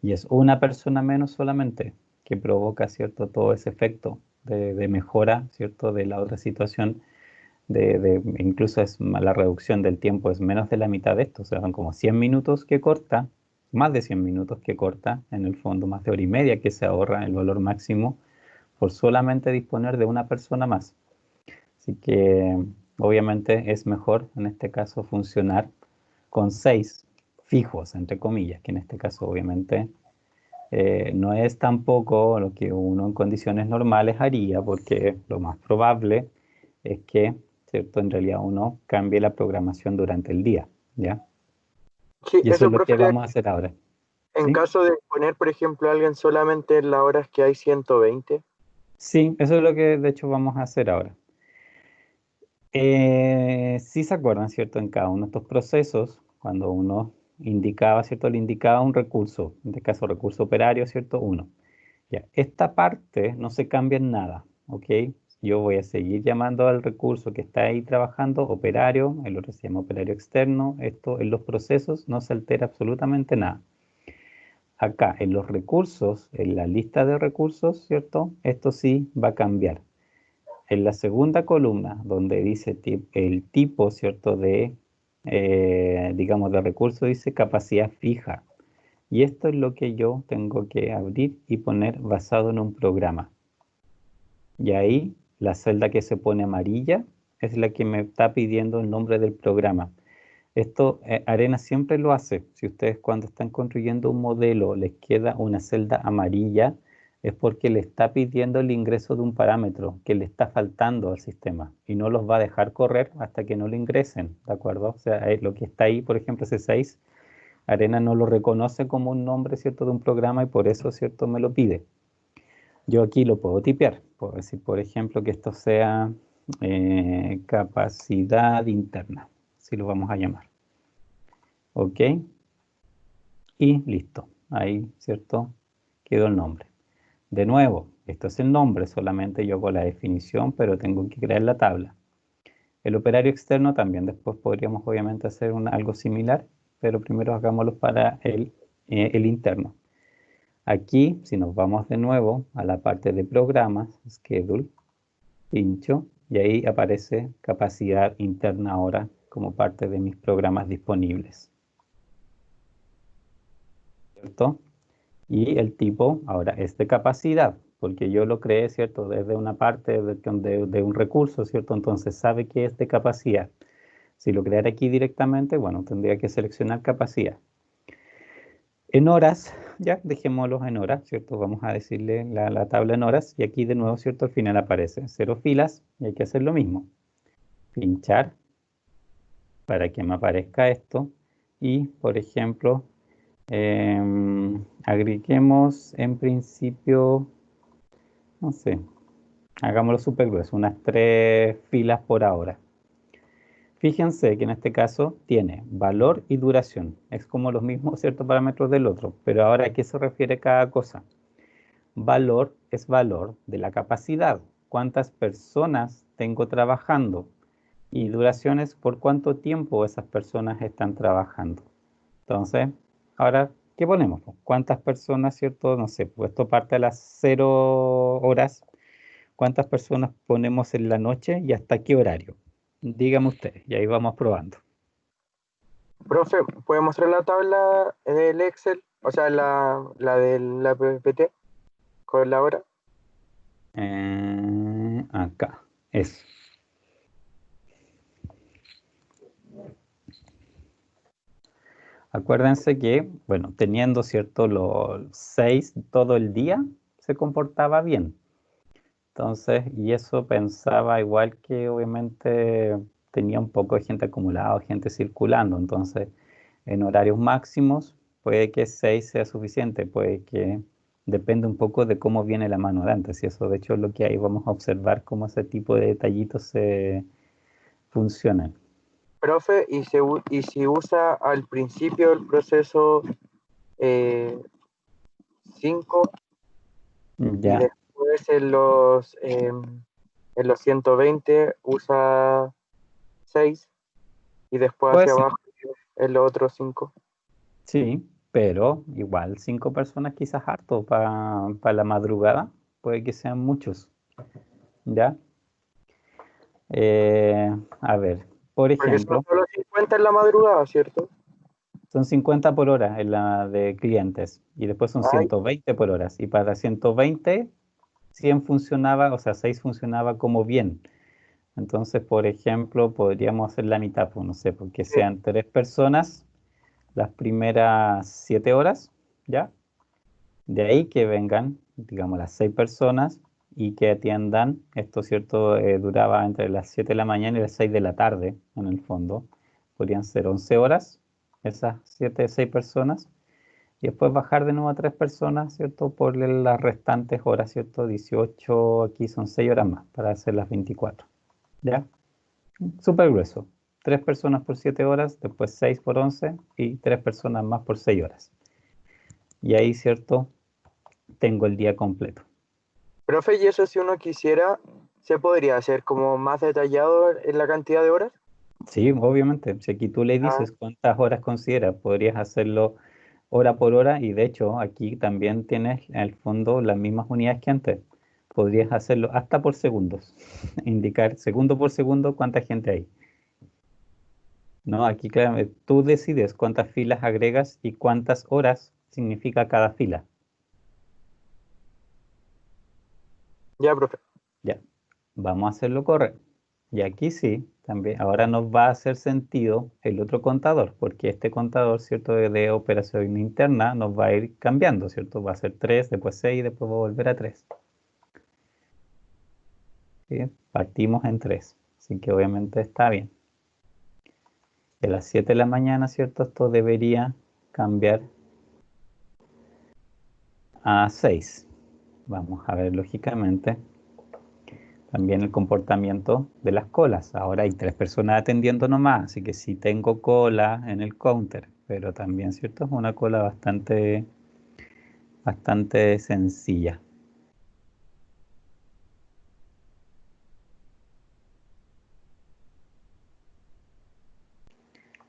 Y es una persona menos solamente que provoca, ¿cierto? Todo ese efecto de mejora, ¿cierto? De la otra situación incluso la reducción del tiempo es menos de la mitad de esto, o sea, son como 100 minutos que corta, más de 100 minutos que corta, en el fondo más de hora y media que se ahorra el valor máximo por solamente disponer de una persona más. Así que obviamente es mejor en este caso funcionar con 6 fijos, entre comillas, que en este caso obviamente no es tampoco lo que uno en condiciones normales haría, porque lo más probable es que, ¿cierto? En realidad uno cambie la programación durante el día, ¿ya?
Sí,
Y eso es
eso,
lo
profe,
que vamos a hacer ahora,
en
¿sí?
caso de poner, por ejemplo, a alguien solamente en las horas que hay 120.
Sí, eso es lo que de hecho vamos a hacer ahora. Sí se acuerdan, ¿cierto? En cada uno de estos procesos, cuando uno indicaba, ¿cierto? Le indicaba un recurso, en este caso recurso operario, ¿cierto? Uno. Ya, esta parte no se cambia en nada, ¿ok? Yo voy a seguir llamando al recurso que está ahí trabajando, operario, el otro se llama operario externo, esto en los procesos no se altera absolutamente nada. Acá en los recursos, en la lista de recursos, ¿cierto? Esto sí va a cambiar. En la segunda columna, donde dice el tipo, ¿cierto? Digamos, de recurso, dice capacidad fija. Y esto es lo que yo tengo que abrir y poner basado en un programa. Y ahí la celda que se pone amarilla es la que me está pidiendo el nombre del programa. Esto Arena siempre lo hace. Si ustedes cuando están construyendo un modelo les queda una celda amarilla, es porque le está pidiendo el ingreso de un parámetro que le está faltando al sistema y no los va a dejar correr hasta que no lo ingresen, ¿de acuerdo? O sea, lo que está ahí, por ejemplo, ese 6, Arena no lo reconoce como un nombre, ¿cierto?, de un programa y por eso, ¿cierto?, me lo pide. Yo aquí lo puedo tipear. Puedo decir, por ejemplo, que esto sea capacidad interna, si lo vamos a llamar. ¿Ok? Y listo. Ahí, ¿cierto? Quedó el nombre. De nuevo, esto es el nombre, solamente yo hago la definición, pero tengo que crear la tabla. El operario externo también después podríamos obviamente hacer algo similar, pero primero hagámoslo para el interno. Aquí, si nos vamos de nuevo a la parte de programas, schedule, pincho y ahí aparece capacidad interna ahora como parte de mis programas disponibles, ¿cierto? Y el tipo ahora es de capacidad, porque yo lo creé, ¿cierto? Desde una parte de un recurso, ¿cierto? Entonces sabe que es de capacidad. Si lo creara aquí directamente, bueno, tendría que seleccionar capacidad. En horas, ya dejémoslos en horas, ¿cierto? Vamos a decirle la tabla en horas y aquí de nuevo, ¿cierto? Al final aparece 0 filas y hay que hacer lo mismo. Pinchar para que me aparezca esto. Y, por ejemplo, agreguemos en principio, no sé, hagámoslo súper grueso, unas 3 filas por ahora. Fíjense que en este caso tiene valor y duración. Es como los mismos ciertos parámetros del otro, pero ahora ¿a qué se refiere cada cosa? Valor es valor de la capacidad. ¿Cuántas personas tengo trabajando? Y duración es por cuánto tiempo esas personas están trabajando. Entonces, ahora, ¿qué ponemos? ¿Cuántas personas, cierto? No sé, pues esto parte a las 0 horas. ¿Cuántas personas ponemos en la noche y hasta qué horario? Dígame usted, y ahí vamos probando.
Profe, ¿puede mostrar la tabla del Excel? O sea, la de la PPT con la hora.
Acá, eso. Acuérdense que, bueno, teniendo, ¿cierto? Los 6 todo el día, se comportaba bien. Entonces, y eso pensaba igual que obviamente tenía un poco de gente acumulada, gente circulando. Entonces, en horarios máximos, puede que 6 sea suficiente, puede que depende un poco de cómo viene la mano de antes. Y eso, de hecho, es lo que ahí vamos a observar cómo ese tipo de detallitos se funcionan.
Profe, y si usa al principio el proceso 5 y
Ya,
después en los 120 usa 6 y después
puede
hacia
ser,
abajo en los otros 5.
sí, pero igual 5 personas quizás harto para la madrugada, puede que sean muchos, ¿ya? A ver, por
Porque son
ejemplo,
solo 50 en la madrugada, ¿cierto?
son 50 por hora en la de clientes y después son
Ay,
120 por horas. Y para 120, 100 funcionaba, o sea, 6 funcionaba como bien. Entonces, por ejemplo, podríamos hacer la mitad, pues no sé, porque
sí.
sean 3 personas las primeras 7 horas, ¿ya? De ahí que vengan, digamos, las 6 personas y que atiendan, esto, ¿cierto? Duraba entre las 7 de la mañana y las 6 de la tarde, en el fondo. Podrían ser 11 horas, esas 7, 6 personas. Y después bajar de nuevo a 3 personas, ¿cierto? Por las restantes horas, ¿cierto? 18 aquí son 6 horas más para hacer las 24. ¿Ya? Súper grueso. 3 personas por 7 horas, después 6 por 11 y 3 personas más por 6 horas. Y ahí, ¿cierto? Tengo el día completo.
Profe, y eso si uno quisiera, se podría hacer como más detallado en la cantidad de horas.
Sí, obviamente. Si aquí tú le
Ah,
dices cuántas horas consideras, podrías hacerlo hora por hora y de hecho aquí también tienes en el fondo las mismas unidades que antes. Podrías hacerlo hasta por segundos, indicar segundo por segundo cuánta gente hay. No, aquí claro, tú decides cuántas filas agregas y cuántas horas significa cada fila.
ya, profe.
Ya, vamos a hacerlo correcto. Y aquí sí, también, ahora nos va a hacer sentido el otro contador, porque este contador, ¿cierto? De operación interna nos va a ir cambiando, ¿cierto? Va a ser 3, después 6, después va a volver a 3. ¿Sí? Partimos en 3, así que obviamente está bien. De las 7 de la mañana, ¿cierto? Esto debería cambiar a 6. Vamos a ver lógicamente también el comportamiento de las colas. Ahora hay 3 personas atendiendo nomás, así que sí tengo cola en el counter, pero también, ¿cierto? Es una cola bastante sencilla.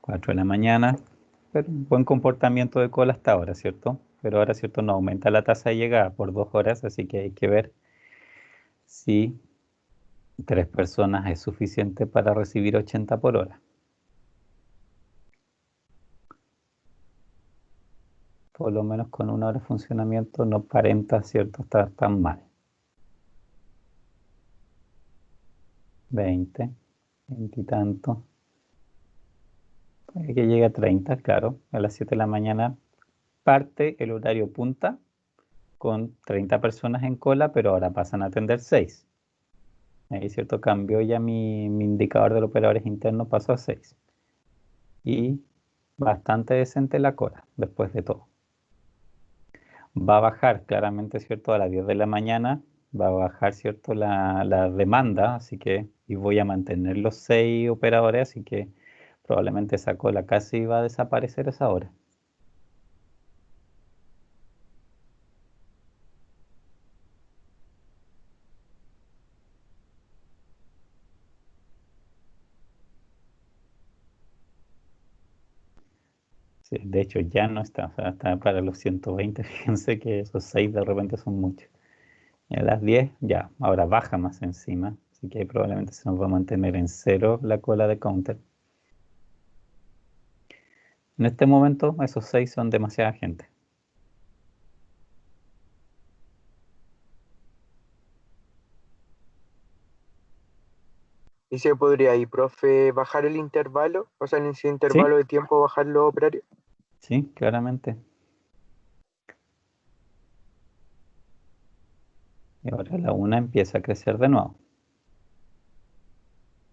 4 de la mañana, pero un buen comportamiento de cola hasta ahora, ¿cierto? Pero ahora, ¿cierto? No aumenta la tasa de llegada por 2 horas, así que hay que ver si 3 personas es suficiente para recibir 80 por hora. Por lo menos con 1 hora de funcionamiento no aparenta, ¿cierto? Estar tan mal. 20, 20 y tanto. Puede que llegue a 30, claro. A las 7 de la mañana parte el horario punta con 30 personas en cola, pero ahora pasan a atender 6. Ahí, ¿cierto? Cambió ya mi indicador de los operadores internos, pasó a 6. y bastante decente la cola, después de todo. Va a bajar claramente, ¿cierto? A las 10 de la mañana va a bajar, ¿cierto? La demanda, así que, y voy a mantener los 6 operadores, así que probablemente esa cola casi va a desaparecer a esa hora. Sí, de hecho, ya no está, o sea, está para los 120. Fíjense que esos 6 de repente son muchos. Y a las 10 ya, ahora baja más encima, así que probablemente se nos va a mantener en cero la cola de counter. En este momento, esos 6 son demasiada gente.
¿Y se podría ahí, profe, bajar el intervalo? O sea, en ese
Sí,
intervalo de tiempo bajar los operarios.
sí, claramente. Y ahora la una empieza a crecer de nuevo.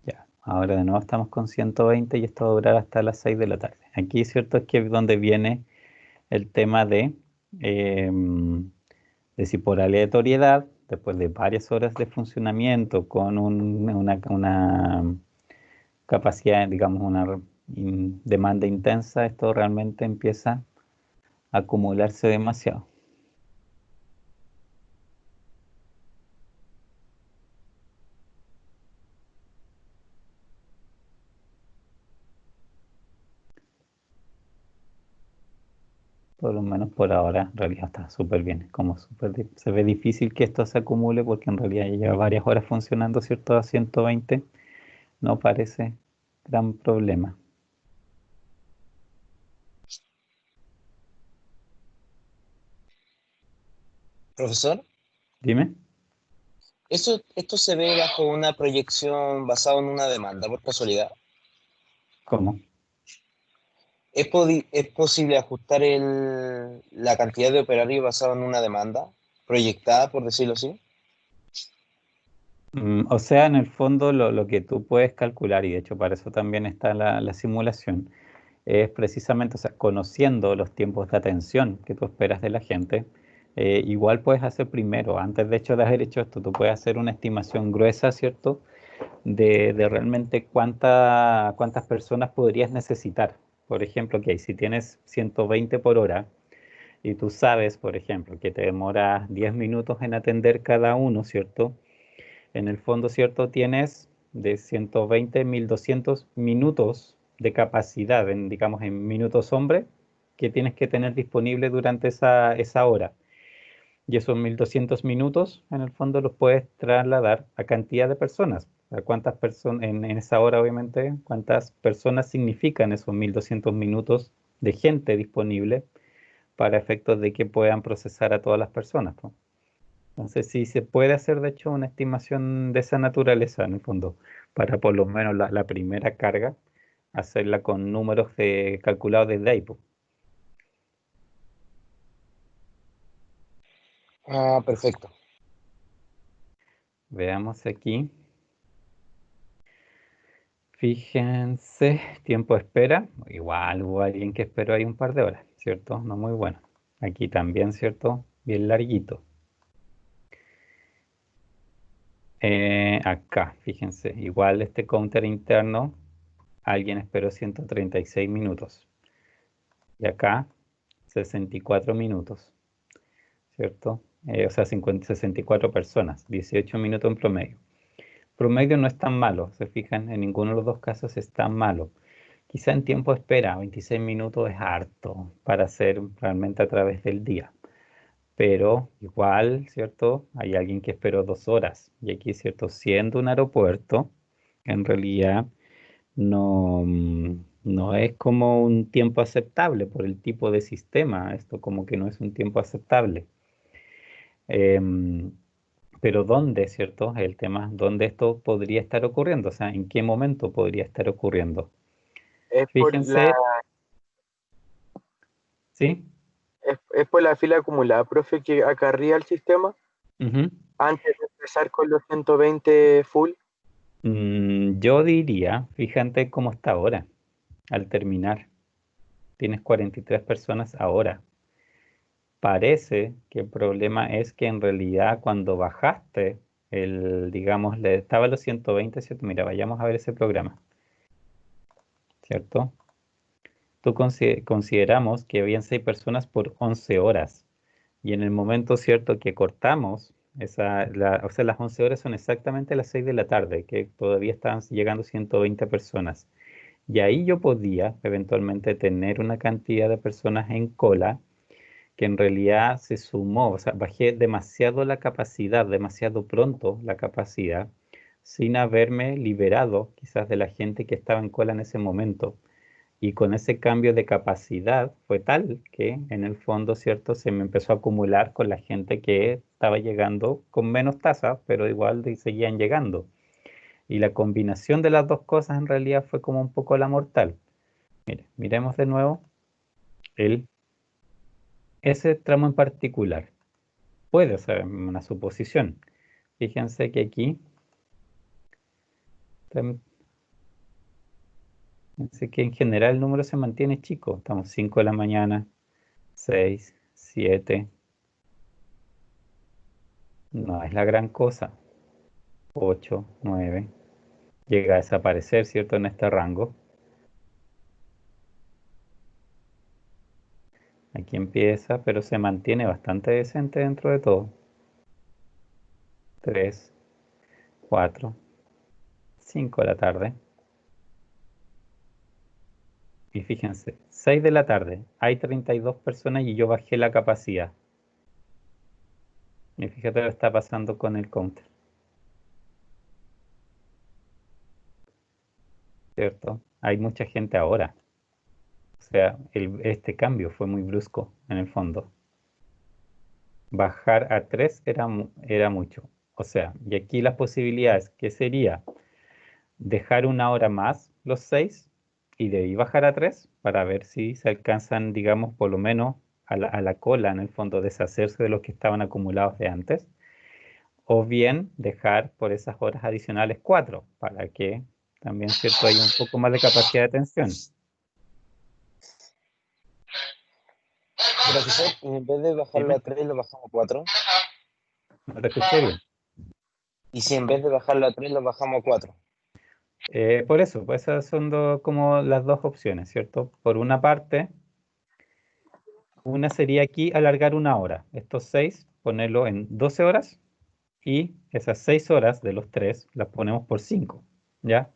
Ya, ahora de nuevo estamos con 120 y esto va a durar hasta las 6 de la tarde. Aquí, cierto, es que es donde viene el tema de si por aleatoriedad, después de varias horas de funcionamiento con una capacidad, digamos, una demanda intensa, esto realmente empieza a acumularse demasiado. Por lo menos por ahora, en realidad está súper bien. Como se ve difícil que esto se acumule porque en realidad ya lleva varias horas funcionando, ¿cierto? A 120, no parece gran problema.
Profesor,
Dime,
¿esto se ve bajo una proyección basada en una demanda, por casualidad?
¿cómo?
¿Es posible ajustar la cantidad de operarios basado en una demanda proyectada, por decirlo así?
O sea, en el fondo lo que tú puedes calcular, y de hecho para eso también está la simulación, es precisamente, o sea, conociendo los tiempos de atención que tú esperas de la gente, igual puedes hacer primero, antes de hecho de haber hecho esto, tú puedes hacer una estimación gruesa, ¿cierto? De realmente cuántas personas podrías necesitar. Por ejemplo, que si tienes 120 por hora y tú sabes, por ejemplo, que te demora 10 minutos en atender cada uno, ¿cierto? En el fondo, ¿cierto? Tienes de 120 1.200 minutos de capacidad, digamos, en minutos hombre, que tienes que tener disponible durante esa hora. Y esos 1.200 minutos, en el fondo, los puedes trasladar a cantidad de personas. A cuántas personas, en esa hora, obviamente, cuántas personas significan esos 1.200 minutos de gente disponible para efectos de que puedan procesar a todas las personas, ¿no? Entonces, sí se puede hacer, de hecho, una estimación de esa naturaleza, en el fondo, para por lo menos la primera carga, hacerla con números calculados desde ahí, po.
Ah, perfecto.
Veamos aquí. Fíjense, tiempo de espera. Igual hubo alguien que esperó ahí un par de horas, ¿cierto? No muy bueno. Aquí también, ¿cierto? Bien larguito. Acá, fíjense, igual este counter interno, alguien esperó 136 minutos. Y acá, 64 minutos, ¿cierto? O sea, 64 personas, 18 minutos en promedio. Promedio no es tan malo, se fijan, en ninguno de los dos casos es tan malo. Quizá en tiempo de espera, 26 minutos es harto para hacer realmente a través del día. Pero igual, ¿cierto? Hay alguien que esperó 2 horas. Y aquí, ¿cierto? Siendo un aeropuerto, en realidad no es como un tiempo aceptable por el tipo de sistema. Esto como que no es un tiempo aceptable. Em, pero ¿dónde, cierto? El tema, ¿dónde esto podría estar ocurriendo? O sea, ¿en qué momento podría estar ocurriendo?
Es por la,
Fíjense, ¿sí?
es por la fila acumulada, profe, que acarrea el sistema
Ujú.
antes de empezar con los 120 full.
Yo diría, fíjate cómo está ahora. al terminar. Tienes 43 personas ahora. Parece que el problema es que en realidad cuando bajaste, digamos, estaba a los 120, ¿cierto? Mira, vayamos a ver ese programa, ¿cierto? Consideramos que habían 6 personas por 11 horas. Y en el momento, ¿cierto?, que cortamos, o sea, las 11 horas son exactamente las 6 de la tarde, que todavía estaban llegando 120 personas. Y ahí yo podía eventualmente tener una cantidad de personas en cola que en realidad se sumó, o sea, bajé demasiado la capacidad, demasiado pronto la capacidad, sin haberme liberado quizás de la gente que estaba en cola en ese momento. Y con ese cambio de capacidad fue tal que en el fondo, ¿cierto? Se me empezó a acumular con la gente que estaba llegando con menos tasa, pero igual seguían llegando. Y la combinación de las dos cosas en realidad fue como un poco la mortal. Mire, miremos de nuevo ese tramo en particular. Puede ser una suposición. Fíjense que aquí, fíjense que en general el número se mantiene chico. Estamos 5 de la mañana, 6, 7. No es la gran cosa. 8, 9. Llega a desaparecer, ¿cierto? En este rango. Aquí empieza, pero se mantiene bastante decente dentro de todo. 3, 4, 5 de la tarde. Y fíjense, 6 de la tarde, hay 32 personas y yo bajé la capacidad. Y fíjate lo que está pasando con el counter, ¿cierto? Hay mucha gente ahora. O sea, este cambio fue muy brusco en el fondo. Bajar a 3 era mucho. O sea, y aquí las posibilidades, ¿qué sería? Dejar una hora más los 6 y de ahí bajar a 3 para ver si se alcanzan, digamos, por lo menos a la cola, en el fondo, deshacerse de los que estaban acumulados de antes. O bien dejar por esas horas adicionales 4 para que también, ¿cierto?, haya un poco más de capacidad de atención.
Profesor, en vez de bajarlo
Dime,
a 3 lo bajamos a 4.
no te escuché bien.
Y si en vez de bajarlo a 3 lo bajamos a 4.
Por eso, pues esas son como las dos opciones, ¿cierto? Por una parte, una sería aquí alargar una hora. Estos 6, ponerlo en 12 horas y esas 6 horas de los 3 las ponemos por 5, ¿ya?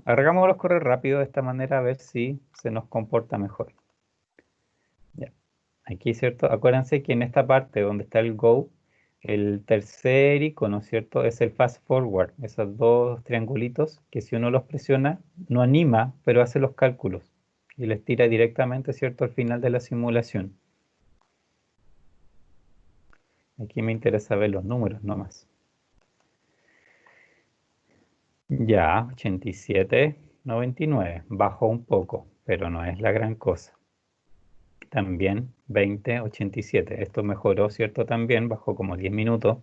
Hagámoslos correr rápido de esta manera a ver si se nos comporta mejor. Ya. Aquí, ¿cierto? Acuérdense que en esta parte donde está el Go, el tercer icono, ¿cierto? Es el Fast Forward, esos dos triangulitos que si uno los presiona, no anima, pero hace los cálculos y les tira directamente, ¿cierto?, al final de la simulación. Aquí me interesa ver los números nomás. Ya, 87, 99, bajó un poco, pero no es la gran cosa. También 20, 87, esto mejoró, ¿cierto? También bajó como 10 minutos,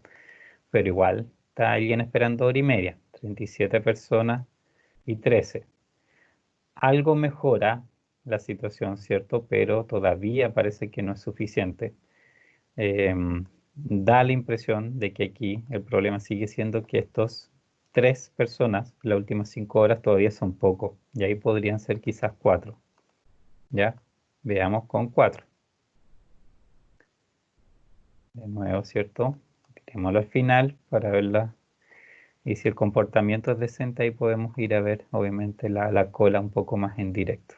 pero igual está alguien esperando hora y media, 37 personas y 13. Algo mejora la situación, ¿cierto? Pero todavía parece que no es suficiente. Da la impresión de que aquí el problema sigue siendo que estos 3 personas, las últimas 5 horas todavía son poco, y ahí podrían ser quizás 4. ¿Ya? Veamos con 4. De nuevo, ¿cierto? Tirémoslo al final para verla. Y si el comportamiento es decente, ahí podemos ir a ver, obviamente, la cola un poco más en directo.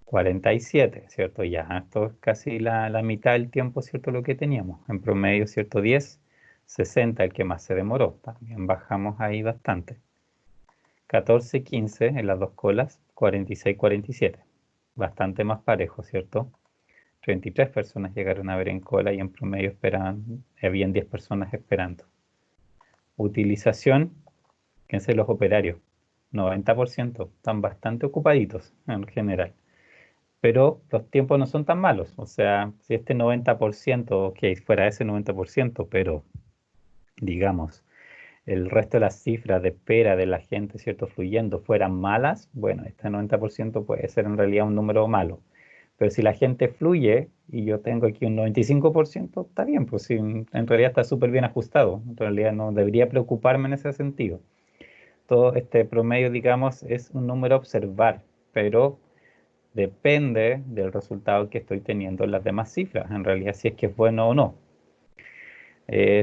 47, ¿cierto? Ya, esto es casi la mitad del tiempo, ¿cierto? Lo que teníamos. En promedio, ¿cierto? 10, 60, el que más se demoró. También bajamos ahí bastante. 14, 15 en las dos colas, 46, 47. Bastante más parejo, ¿cierto? 33 personas llegaron a ver en cola y en promedio habían 10 personas esperando. Utilización, fíjense los operarios, 90%, están bastante ocupaditos en general. Pero los tiempos no son tan malos. O sea, si este 90%, ok, fuera ese 90%, pero digamos, el resto de las cifras de espera de la gente, ¿cierto?, fluyendo fueran malas, bueno, este 90% puede ser en realidad un número malo. Pero si la gente fluye y yo tengo aquí un 95%, está bien, pues sí, en realidad está súper bien ajustado. En realidad no debería preocuparme en ese sentido. Todo este promedio, digamos, es un número a observar, pero depende del resultado que estoy teniendo en las demás cifras, en realidad si es que es bueno o no.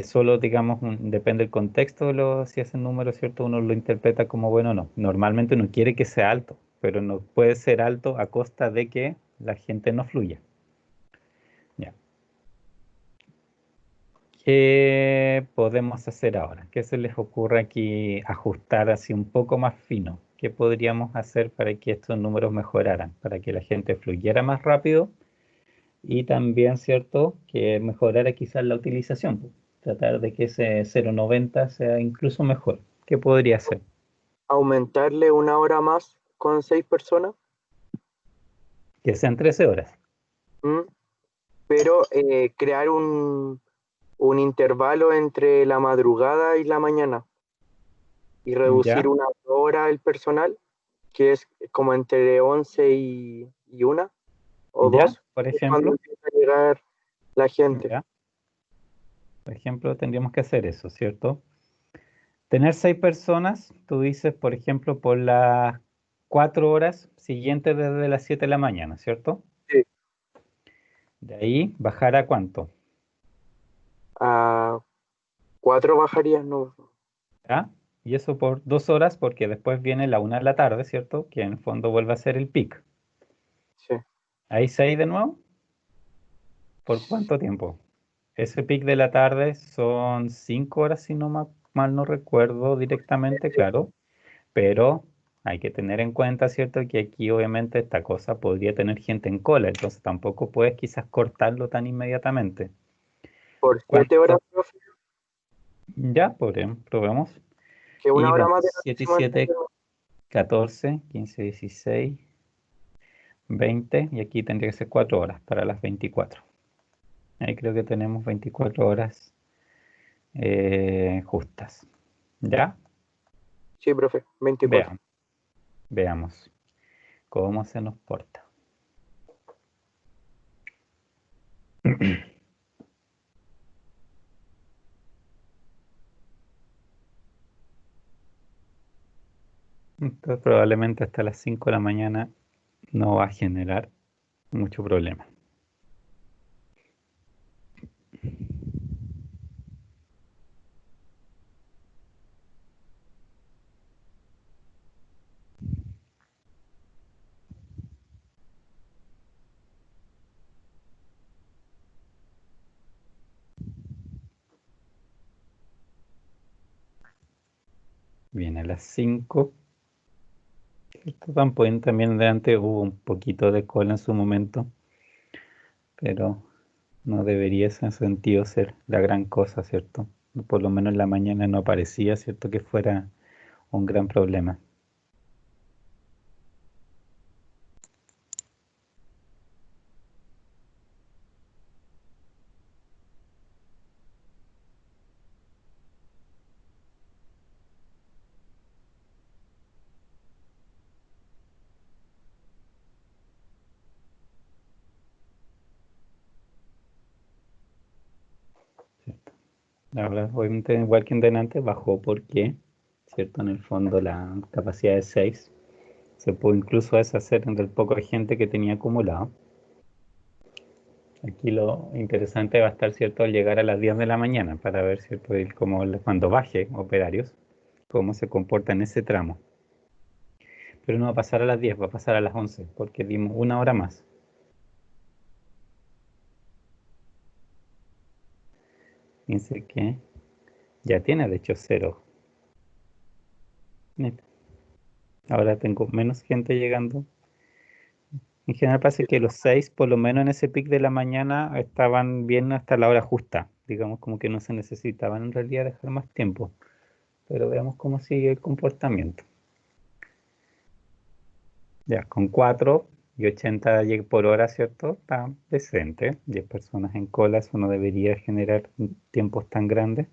Solo, digamos, depende del contexto si ese número, ¿cierto?, uno lo interpreta como bueno o no. Normalmente uno quiere que sea alto, pero no puede ser alto a costa de que la gente no fluya. Ya. ¿Qué podemos hacer ahora? ¿Qué se les ocurre aquí ajustar así un poco más fino? ¿Qué podríamos hacer para que estos números mejoraran? Para que la gente fluyera más rápido y también, ¿cierto?, que mejorara quizás la utilización, pues. Tratar de que ese 0,90 sea incluso mejor. ¿Qué podría hacer?
Aumentarle una hora más con 6 personas,
Que sean 13 horas.
¿m? Pero crear un intervalo entre la madrugada y la mañana y reducir
¿Ya?
una hora el personal, que es como entre 11 y 1 o
¿Ya?
2,
Por
es cuando
ejemplo.
empieza a llegar la gente.
¿Ya? Por ejemplo, tendríamos que hacer eso, ¿cierto? Tener 6 personas, tú dices, por ejemplo, por las 4 horas siguientes desde las 7 de la mañana, ¿cierto?
Sí,
De ahí bajar a cuánto,
a 4 bajarías, ¿no?
¿ya? Y eso por 2 horas, porque después viene la 1 de la tarde, ¿cierto? Que en el fondo vuelve a ser el pic.
Sí.
Ahí 6 de nuevo, ¿por cuánto tiempo? Ese pic de la tarde son 5 horas, si no mal no recuerdo directamente, claro. Pero hay que tener en cuenta, ¿cierto?, que aquí obviamente esta cosa podría tener gente en cola, entonces tampoco puedes quizás cortarlo tan inmediatamente.
Por 7 horas,
¿Cuánto?
profe,
Ya, probemos.
que una
Y
hora
vemos
más de la
7 y
próxima
7, 14, 15, 16, 20, y aquí tendría que ser 4 horas para las 24. Ahí creo que tenemos 24 horas justas. ¿Ya?
Sí, profe, 24.
Veamos, veamos cómo se nos porta. Entonces probablemente hasta las 5 de la mañana no va a generar mucho problema. Viene a las 5. Esto también delante hubo un poquito de cola en su momento, pero no debería en ese sentido ser la gran cosa, ¿cierto? Por lo menos en la mañana no parecía, ¿cierto?, que fuera un gran problema. ¿Cierto? La verdad, obviamente, igual que en delante, bajó porque, ¿cierto? En el fondo la capacidad de 6 se pudo incluso deshacer entre el poco de gente que tenía acumulado. Aquí lo interesante va a estar, ¿cierto?, al llegar a las 10 de la mañana para ver, ¿cierto?, cuando baje operarios, cómo se comporta en ese tramo. Pero no va a pasar a las 10, va a pasar a las 11, porque dimos una hora más. Fíjense que ya tiene, de hecho, 0. Ahora tengo menos gente llegando. En general parece que los 6, por lo menos en ese pic de la mañana, estaban bien hasta la hora justa. Digamos como que no se necesitaban en realidad dejar más tiempo. Pero veamos cómo sigue el comportamiento. Ya, con 4 y 80 por hora, ¿cierto? Está decente. 10 personas en cola, eso no debería generar tiempos tan grandes.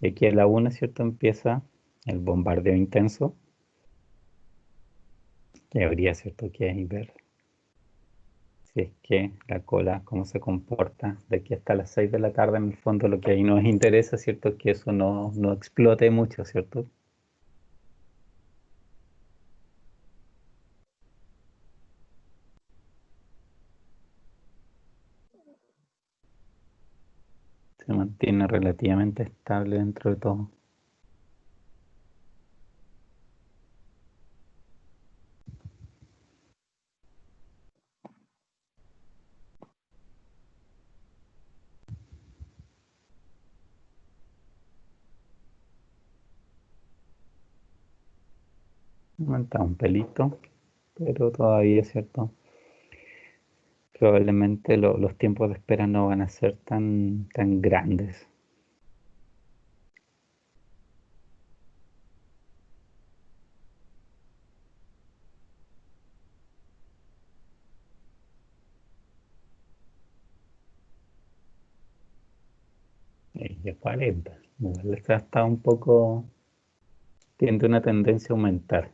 Y aquí a la 1, ¿cierto? Empieza el bombardeo intenso. Y habría, ¿cierto? Que ahí ver si es que la cola, cómo se comporta de aquí hasta las 6 de la tarde. En el fondo lo que ahí nos interesa, ¿cierto? Es que eso no explote mucho, ¿cierto? Se mantiene relativamente estable dentro de todo. Aumenta un pelito, pero todavía es cierto. Probablemente los tiempos de espera no van a ser tan grandes. Ya 40. Igual está un poco, tiene una tendencia a aumentar.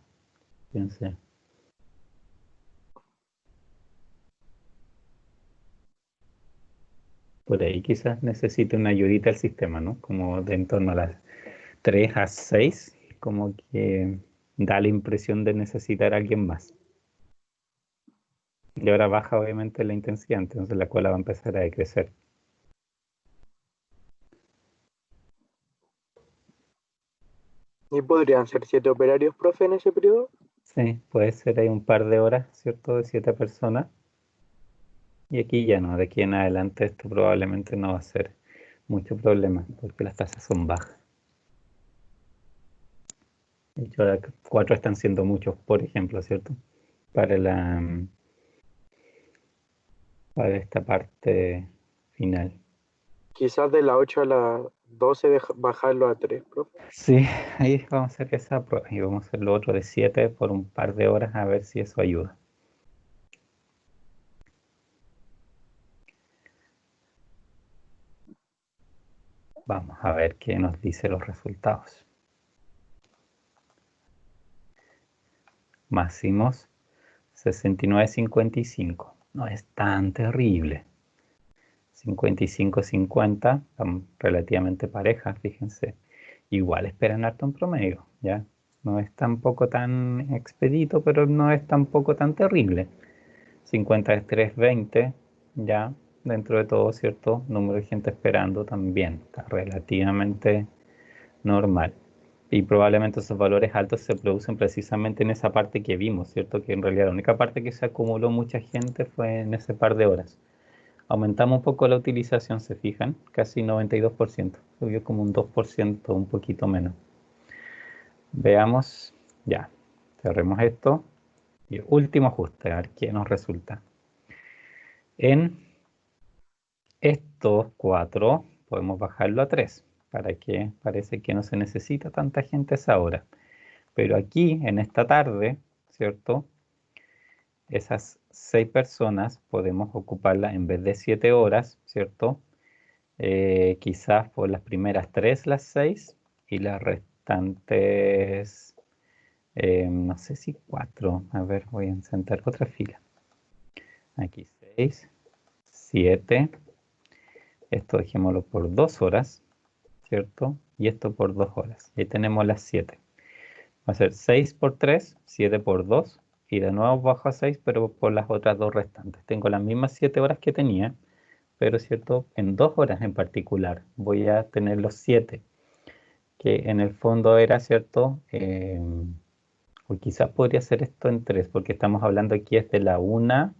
Fíjense. Por ahí quizás necesite una ayudita al sistema, ¿no? Como de en torno a las 3 a 6, como que da la impresión de necesitar a alguien más. Y ahora baja obviamente la intensidad, entonces la cola va a empezar a decrecer.
¿Y podrían ser 7 operarios, profe, en ese periodo?
Sí, puede ser ahí un par de horas, ¿cierto? De 7 personas. Y aquí ya no, de aquí en adelante esto probablemente no va a ser mucho problema, porque las tasas son bajas. De hecho, ahora 4 están siendo muchos, por ejemplo, ¿cierto? Para para esta parte final.
Quizás de las 8 a las 12 bajarlo a 3, profe.
Sí, ahí vamos a hacer esa prueba y vamos a hacer lo otro de 7 por un par de horas a ver si eso ayuda. Vamos a ver qué nos dice los resultados. Máximos 69,55. No es tan terrible. 55-50, están relativamente parejas, fíjense. Igual esperan harto en promedio, ¿ya? No es tampoco tan expedito, pero no es tampoco tan terrible. 53-20, ya, dentro de todo, cierto número de gente esperando también, está relativamente normal. Y probablemente esos valores altos se producen precisamente en esa parte que vimos, ¿cierto? Que en realidad la única parte que se acumuló mucha gente fue en ese par de horas. Aumentamos un poco la utilización, se fijan, casi 92%, subió como un 2%, un poquito menos. Veamos, ya, cerremos esto. Y último ajuste, a ver qué nos resulta. En estos 4 podemos bajarlo a 3, para que parece que no se necesita tanta gente a esa hora. Pero aquí, en esta tarde, ¿cierto? Esas 6 personas podemos ocuparlas en vez de 7 horas, ¿cierto? Quizás por las primeras 3 las 6 y las restantes, no sé si 4. A ver, voy a insertar otra fila. Aquí 6, 7. Esto dejémoslo por 2 horas, ¿cierto? Y esto por 2 horas. Y ahí tenemos las 7. Va a ser 6 por 3, 7 por 2. Y de nuevo bajo a 6, pero por las otras 2 restantes. Tengo las mismas 7 horas que tenía, pero cierto, en 2 horas en particular voy a tener los 7, que en el fondo era cierto, o quizás podría ser esto en 3, porque estamos hablando aquí es de la 1,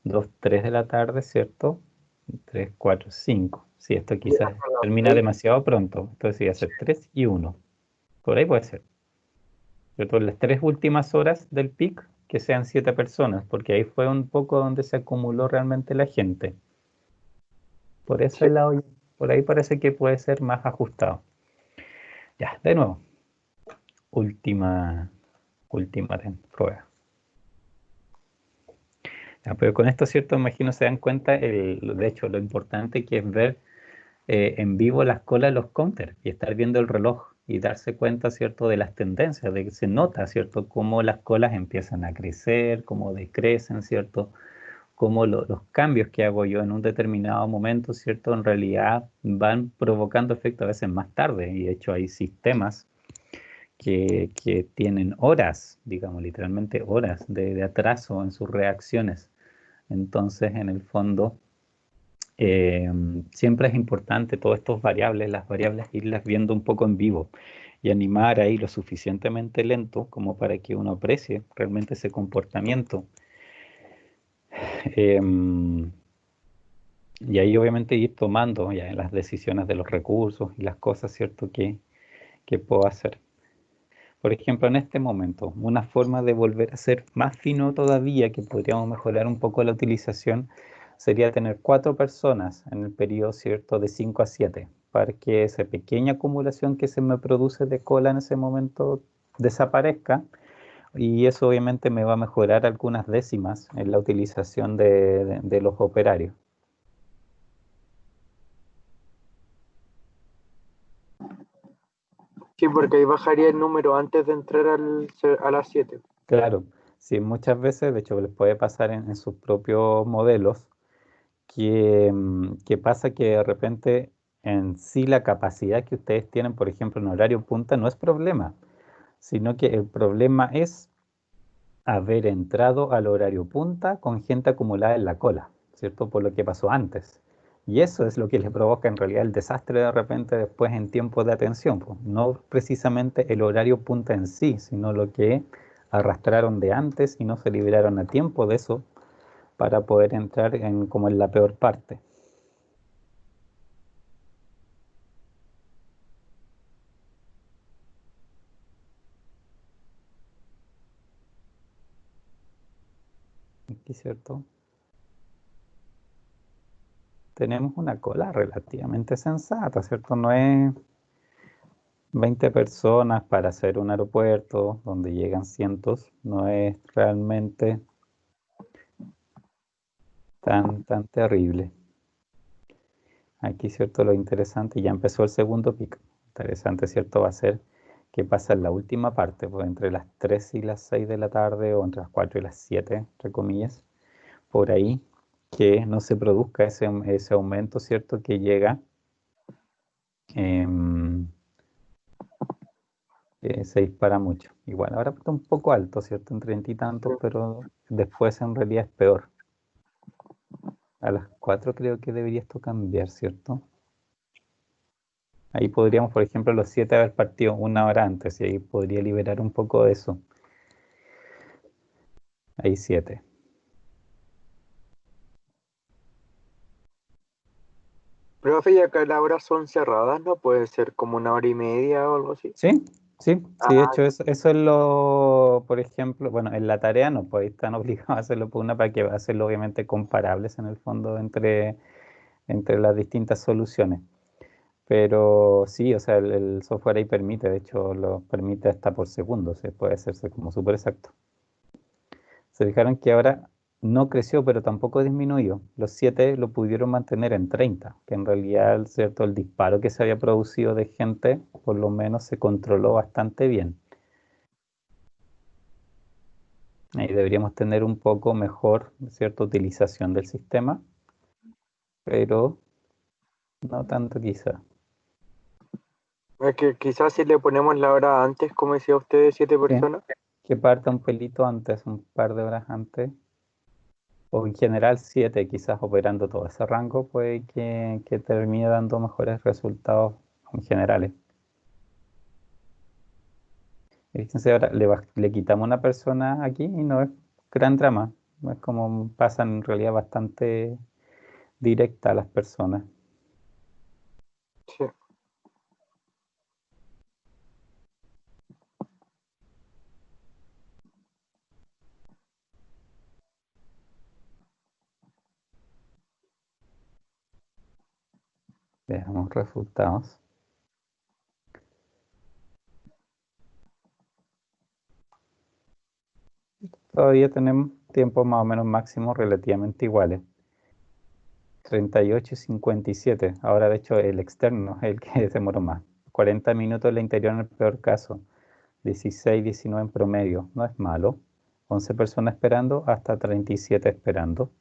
2, 3 de la tarde, ¿cierto? 3, 4, 5. Sí, esto
Y hasta
quizás
las
termina
6.
demasiado pronto, entonces voy a hacer 3 y 1. Por ahí puede ser. ¿Cierto? Las 3 últimas horas del pic, que sean 7 personas, porque ahí fue un poco donde se acumuló realmente la gente. Por ese
Sí.
lado, por ahí parece que puede ser más ajustado. Ya, de nuevo, última prueba. Ya, pero con esto, ¿cierto? Imagino se dan cuenta, de hecho, lo importante que es ver en vivo las colas, los counters, y estar viendo el reloj y darse cuenta, ¿cierto?, de las tendencias, de que se nota, ¿cierto?, cómo las colas empiezan a crecer, cómo decrecen, ¿cierto?, cómo los cambios que hago yo en un determinado momento, ¿cierto?, en realidad van provocando efecto a veces más tarde, y de hecho hay sistemas que tienen horas, digamos, literalmente horas de atraso en sus reacciones. Entonces, en el fondo, siempre es importante todas estas variables, las variables, irlas viendo un poco en vivo y animar ahí lo suficientemente lento como para que uno aprecie realmente ese comportamiento. Em, y ahí obviamente ir tomando ya las decisiones de los recursos y las cosas, ¿cierto?, que puedo hacer. Por ejemplo, en este momento, una forma de volver a ser más fino todavía, que podríamos mejorar un poco la utilización, sería tener 4 personas en el periodo, ¿cierto?, de 5 a 7, para que esa pequeña acumulación que se me produce de cola en ese momento desaparezca, y eso obviamente me va a mejorar algunas décimas en la utilización de los operarios.
Sí, porque ahí bajaría el número antes de entrar a las 7.
Claro, sí, muchas veces, de hecho, les puede pasar en sus propios modelos, que pasa que de repente en sí la capacidad que ustedes tienen, por ejemplo, en horario punta, no es problema, sino que el problema es haber entrado al horario punta con gente acumulada en la cola, ¿cierto? Por lo que pasó antes. Y eso es lo que le provoca en realidad el desastre de repente después en tiempo de atención, pues. No precisamente el horario punta en sí, sino lo que arrastraron de antes y no se liberaron a tiempo de eso para poder entrar en como en la peor parte. Aquí, ¿cierto? Tenemos una cola relativamente sensata, ¿cierto? No es 20 personas para hacer un aeropuerto donde llegan cientos, no es realmente tan terrible. Aquí, ¿cierto? Lo interesante, ya empezó el segundo pico. Interesante, ¿cierto? Va a ser qué pasa en la última parte, pues entre las 3 y las 6 de la tarde, o entre las 4 y las 7, entre comillas, por ahí, que no se produzca ese aumento, ¿cierto? Que llega, se dispara mucho. Igual, ahora está un poco alto, ¿cierto? En 30 y tantos, pero después en realidad es peor. A las 4 creo que debería esto cambiar, ¿cierto? Ahí podríamos, por ejemplo, los 7 haber partido una hora antes, y ahí podría liberar un poco de eso. Ahí 7.
Profe, y acá las horas son cerradas, ¿no? Puede ser como 1 hora y media o algo así.
¿Sí? Sí, sí, de
Ah,
hecho eso es lo, por ejemplo, bueno, en la tarea no, pues ahí están obligados a hacerlo por una para que hacerlo obviamente comparables en el fondo entre las distintas soluciones. Pero sí, o sea, el software ahí permite, de hecho lo permite hasta por segundo, se puede hacerse como súper exacto. Se fijaron que ahora no creció, pero tampoco disminuyó. Los 7 lo pudieron mantener en 30, que en realidad, ¿cierto? El disparo que se había producido de gente, por lo menos se controló bastante bien. Ahí deberíamos tener un poco mejor, ¿cierto? Utilización del sistema, pero no tanto quizá.
es que quizás si le ponemos la hora antes, como decía usted, de 7
Sí,
personas.
que parta un pelito antes, un par de horas antes, o en general 7, quizás operando todo ese rango, puede que termine dando mejores resultados en generales. Y fíjense, ahora le quitamos una persona aquí y no es gran drama. Es como pasan en realidad bastante directa a las personas.
Sí.
Veamos resultados. Todavía tenemos tiempos más o menos máximos relativamente iguales. 38 y 57. Ahora, de hecho, el externo es el que se demoró más. 40 minutos en el interior en el peor caso. 16, 19 en promedio. No es malo. 11 personas esperando hasta 37 esperando.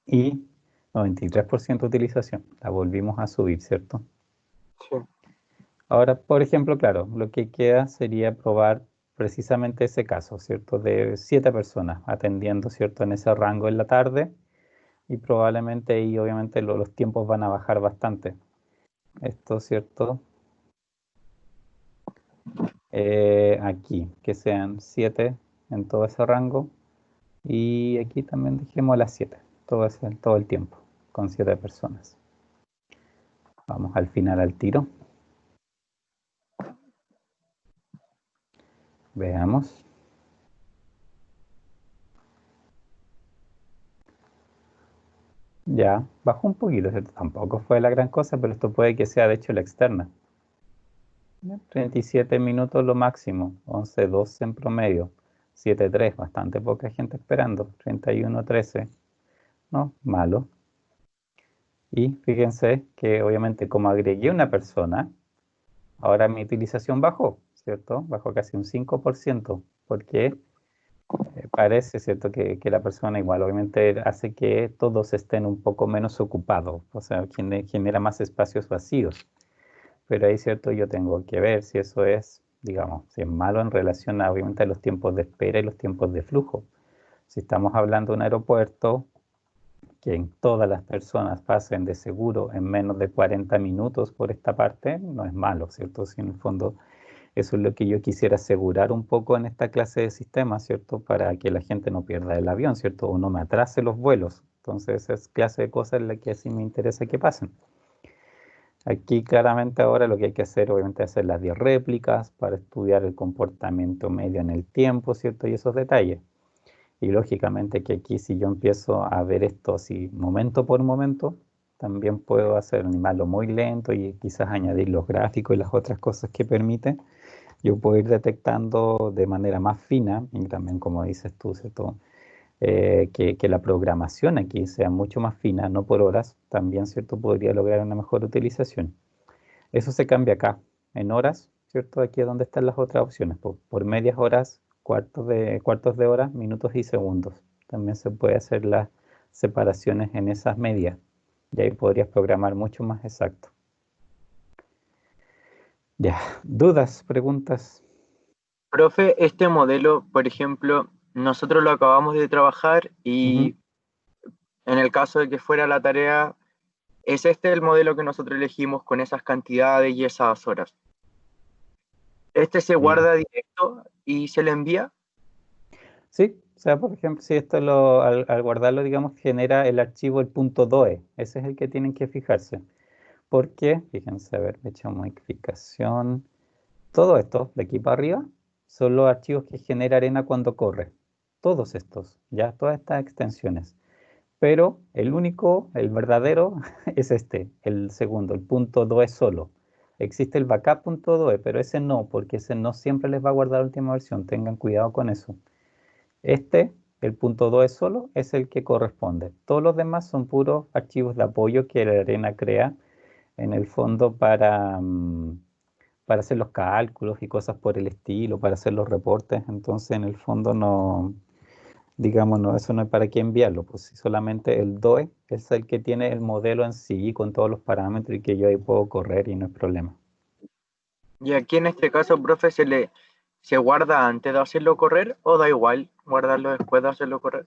Y 93% utilización. La volvimos a subir, ¿cierto?
Sí.
Ahora, por ejemplo, claro, lo que queda sería probar precisamente ese caso, ¿cierto? De 7 personas atendiendo, ¿cierto? En ese rango en la tarde. Y probablemente ahí obviamente los tiempos van a bajar bastante. Esto, ¿cierto? Aquí, que sean 7 en todo ese rango. Y aquí también dejemos las 7, todo el tiempo, con 7 personas. Vamos al final al tiro. Veamos. Ya, bajó un poquito, ¿cierto? Tampoco fue la gran cosa, pero esto puede que sea de hecho la externa. 37 minutos lo máximo, 11:12 en promedio, 7:3, bastante poca gente esperando, 31:13, no, malo. Y fíjense que obviamente como agregué una persona, ahora mi utilización bajó, ¿cierto? Bajó casi un 5%, porque parece, ¿cierto? Que la persona igual obviamente hace que todos estén un poco menos ocupados, o sea, genera más espacios vacíos. Pero ahí, ¿cierto? Yo tengo que ver si eso es, digamos, si es malo en relación a, obviamente, a los tiempos de espera y los tiempos de flujo. Si estamos hablando de un aeropuerto, que en todas las personas pasen de seguro en menos de 40 minutos por esta parte, no es malo, ¿cierto? Si en el fondo eso es lo que yo quisiera asegurar un poco en esta clase de sistemas, ¿cierto? Para que la gente no pierda el avión, ¿cierto? O no me atrase los vuelos. Entonces, esa es clase de cosas en la que así me interesa que pasen. Aquí claramente ahora lo que hay que hacer, obviamente, es hacer las 10 réplicas para estudiar el comportamiento medio en el tiempo, ¿cierto? Y esos detalles. Y lógicamente que aquí si yo empiezo a ver esto así momento por momento, también puedo hacer animarlo muy lento y quizás añadir los gráficos y las otras cosas que permite. Yo puedo ir detectando de manera más fina, y también como dices tú, ¿cierto? Que la programación aquí sea mucho más fina, no por horas, también, ¿cierto? Podría lograr una mejor utilización. Eso se cambia acá, en horas, ¿cierto? Aquí es donde están las otras opciones, por medias horas, cuartos de hora, minutos y segundos. También se puede hacer las separaciones en esas medias y ahí podrías programar mucho más exacto. Ya, dudas, preguntas.
Profe, este modelo, por ejemplo, nosotros lo acabamos de trabajar
Ujú.
y en el caso de que fuera la tarea, ¿es este el modelo que nosotros elegimos con esas cantidades y esas horas? ¿Este se
Mm.
guarda directo y se le envía?
Sí, o sea, por ejemplo, si esto al guardarlo, digamos, genera el archivo el punto .doe, ese es el que tienen que fijarse. Porque, fíjense, a ver, he hecho modificación. Todo esto, de aquí para arriba, son los archivos que genera Arena cuando corre. Todos estos, ya, todas estas extensiones. Pero el único, el verdadero, es este, el segundo, el punto .doe solo. Existe el backup.doe, pero ese no, porque ese no siempre les va a guardar la última versión. Tengan cuidado con eso. Este, el punto .doe solo, es el que corresponde. Todos los demás son puros archivos de apoyo que la Arena crea en el fondo para hacer los cálculos y cosas por el estilo, para hacer los reportes. Entonces, en el fondo no, digamos, no, eso no es para qué enviarlo, pues si solamente el DOE es el que tiene el modelo en sí con todos los parámetros y que yo ahí puedo correr y no es problema.
Y aquí en este caso, profe, ¿se guarda antes de hacerlo correr o da igual guardarlo después de hacerlo correr?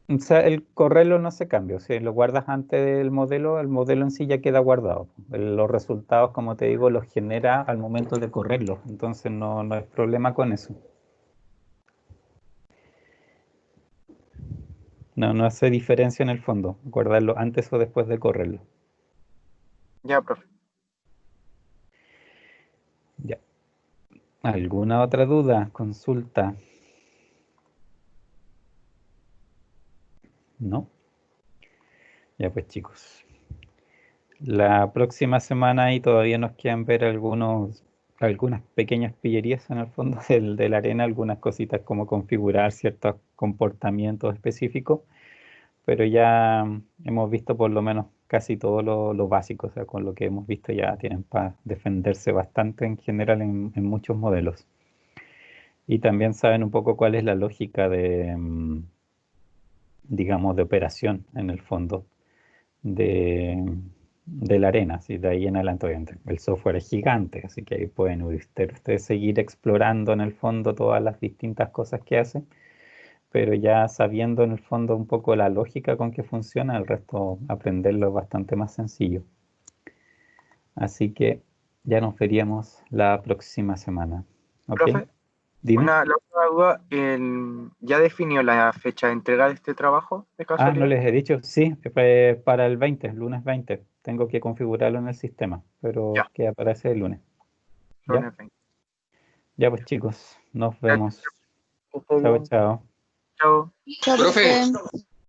O sea, el correrlo no se cambia, si lo guardas antes del modelo, el modelo en sí ya queda guardado. Los resultados, como te digo, los genera al momento de correrlo, entonces no, no hay problema con eso. No, no hace diferencia en el fondo, guardarlo antes o después de correrlo.
Ya, profe.
Ya. ¿Alguna otra duda? Consulta. ¿No? Ya pues chicos. La próxima semana ahí todavía nos quedan ver algunas pequeñas pillerías en el fondo de la arena, algunas cositas como configurar ciertos comportamientos específicos, pero ya hemos visto por lo menos casi todo lo básico, o sea, con lo que hemos visto ya tienen para defenderse bastante en general en muchos modelos. Y también saben un poco cuál es la lógica de, digamos, de operación en el fondo de la arena, así de ahí en adelante, obviamente. El software es gigante, así que ahí pueden ustedes seguir explorando en el fondo todas las distintas cosas que hace, pero ya sabiendo en el fondo un poco la lógica con que funciona, el resto aprenderlo es bastante más sencillo. Así que ya nos veríamos la próxima semana. ¿Ok?
Profe,
Dime.
la otra duda, ¿ya definió la fecha de entrega de este trabajo, de
Ah, no
casualidad?
les he dicho, sí, para el 20, lunes 20. Tengo que configurarlo en el sistema, pero
Ya,
que aparece el lunes. ¿Ya?
lunes 20.
Ya pues chicos, nos
Ya,
vemos.
que esté
Chao,
bien.
chao.
Chao.
Chao,
Profe,
profe.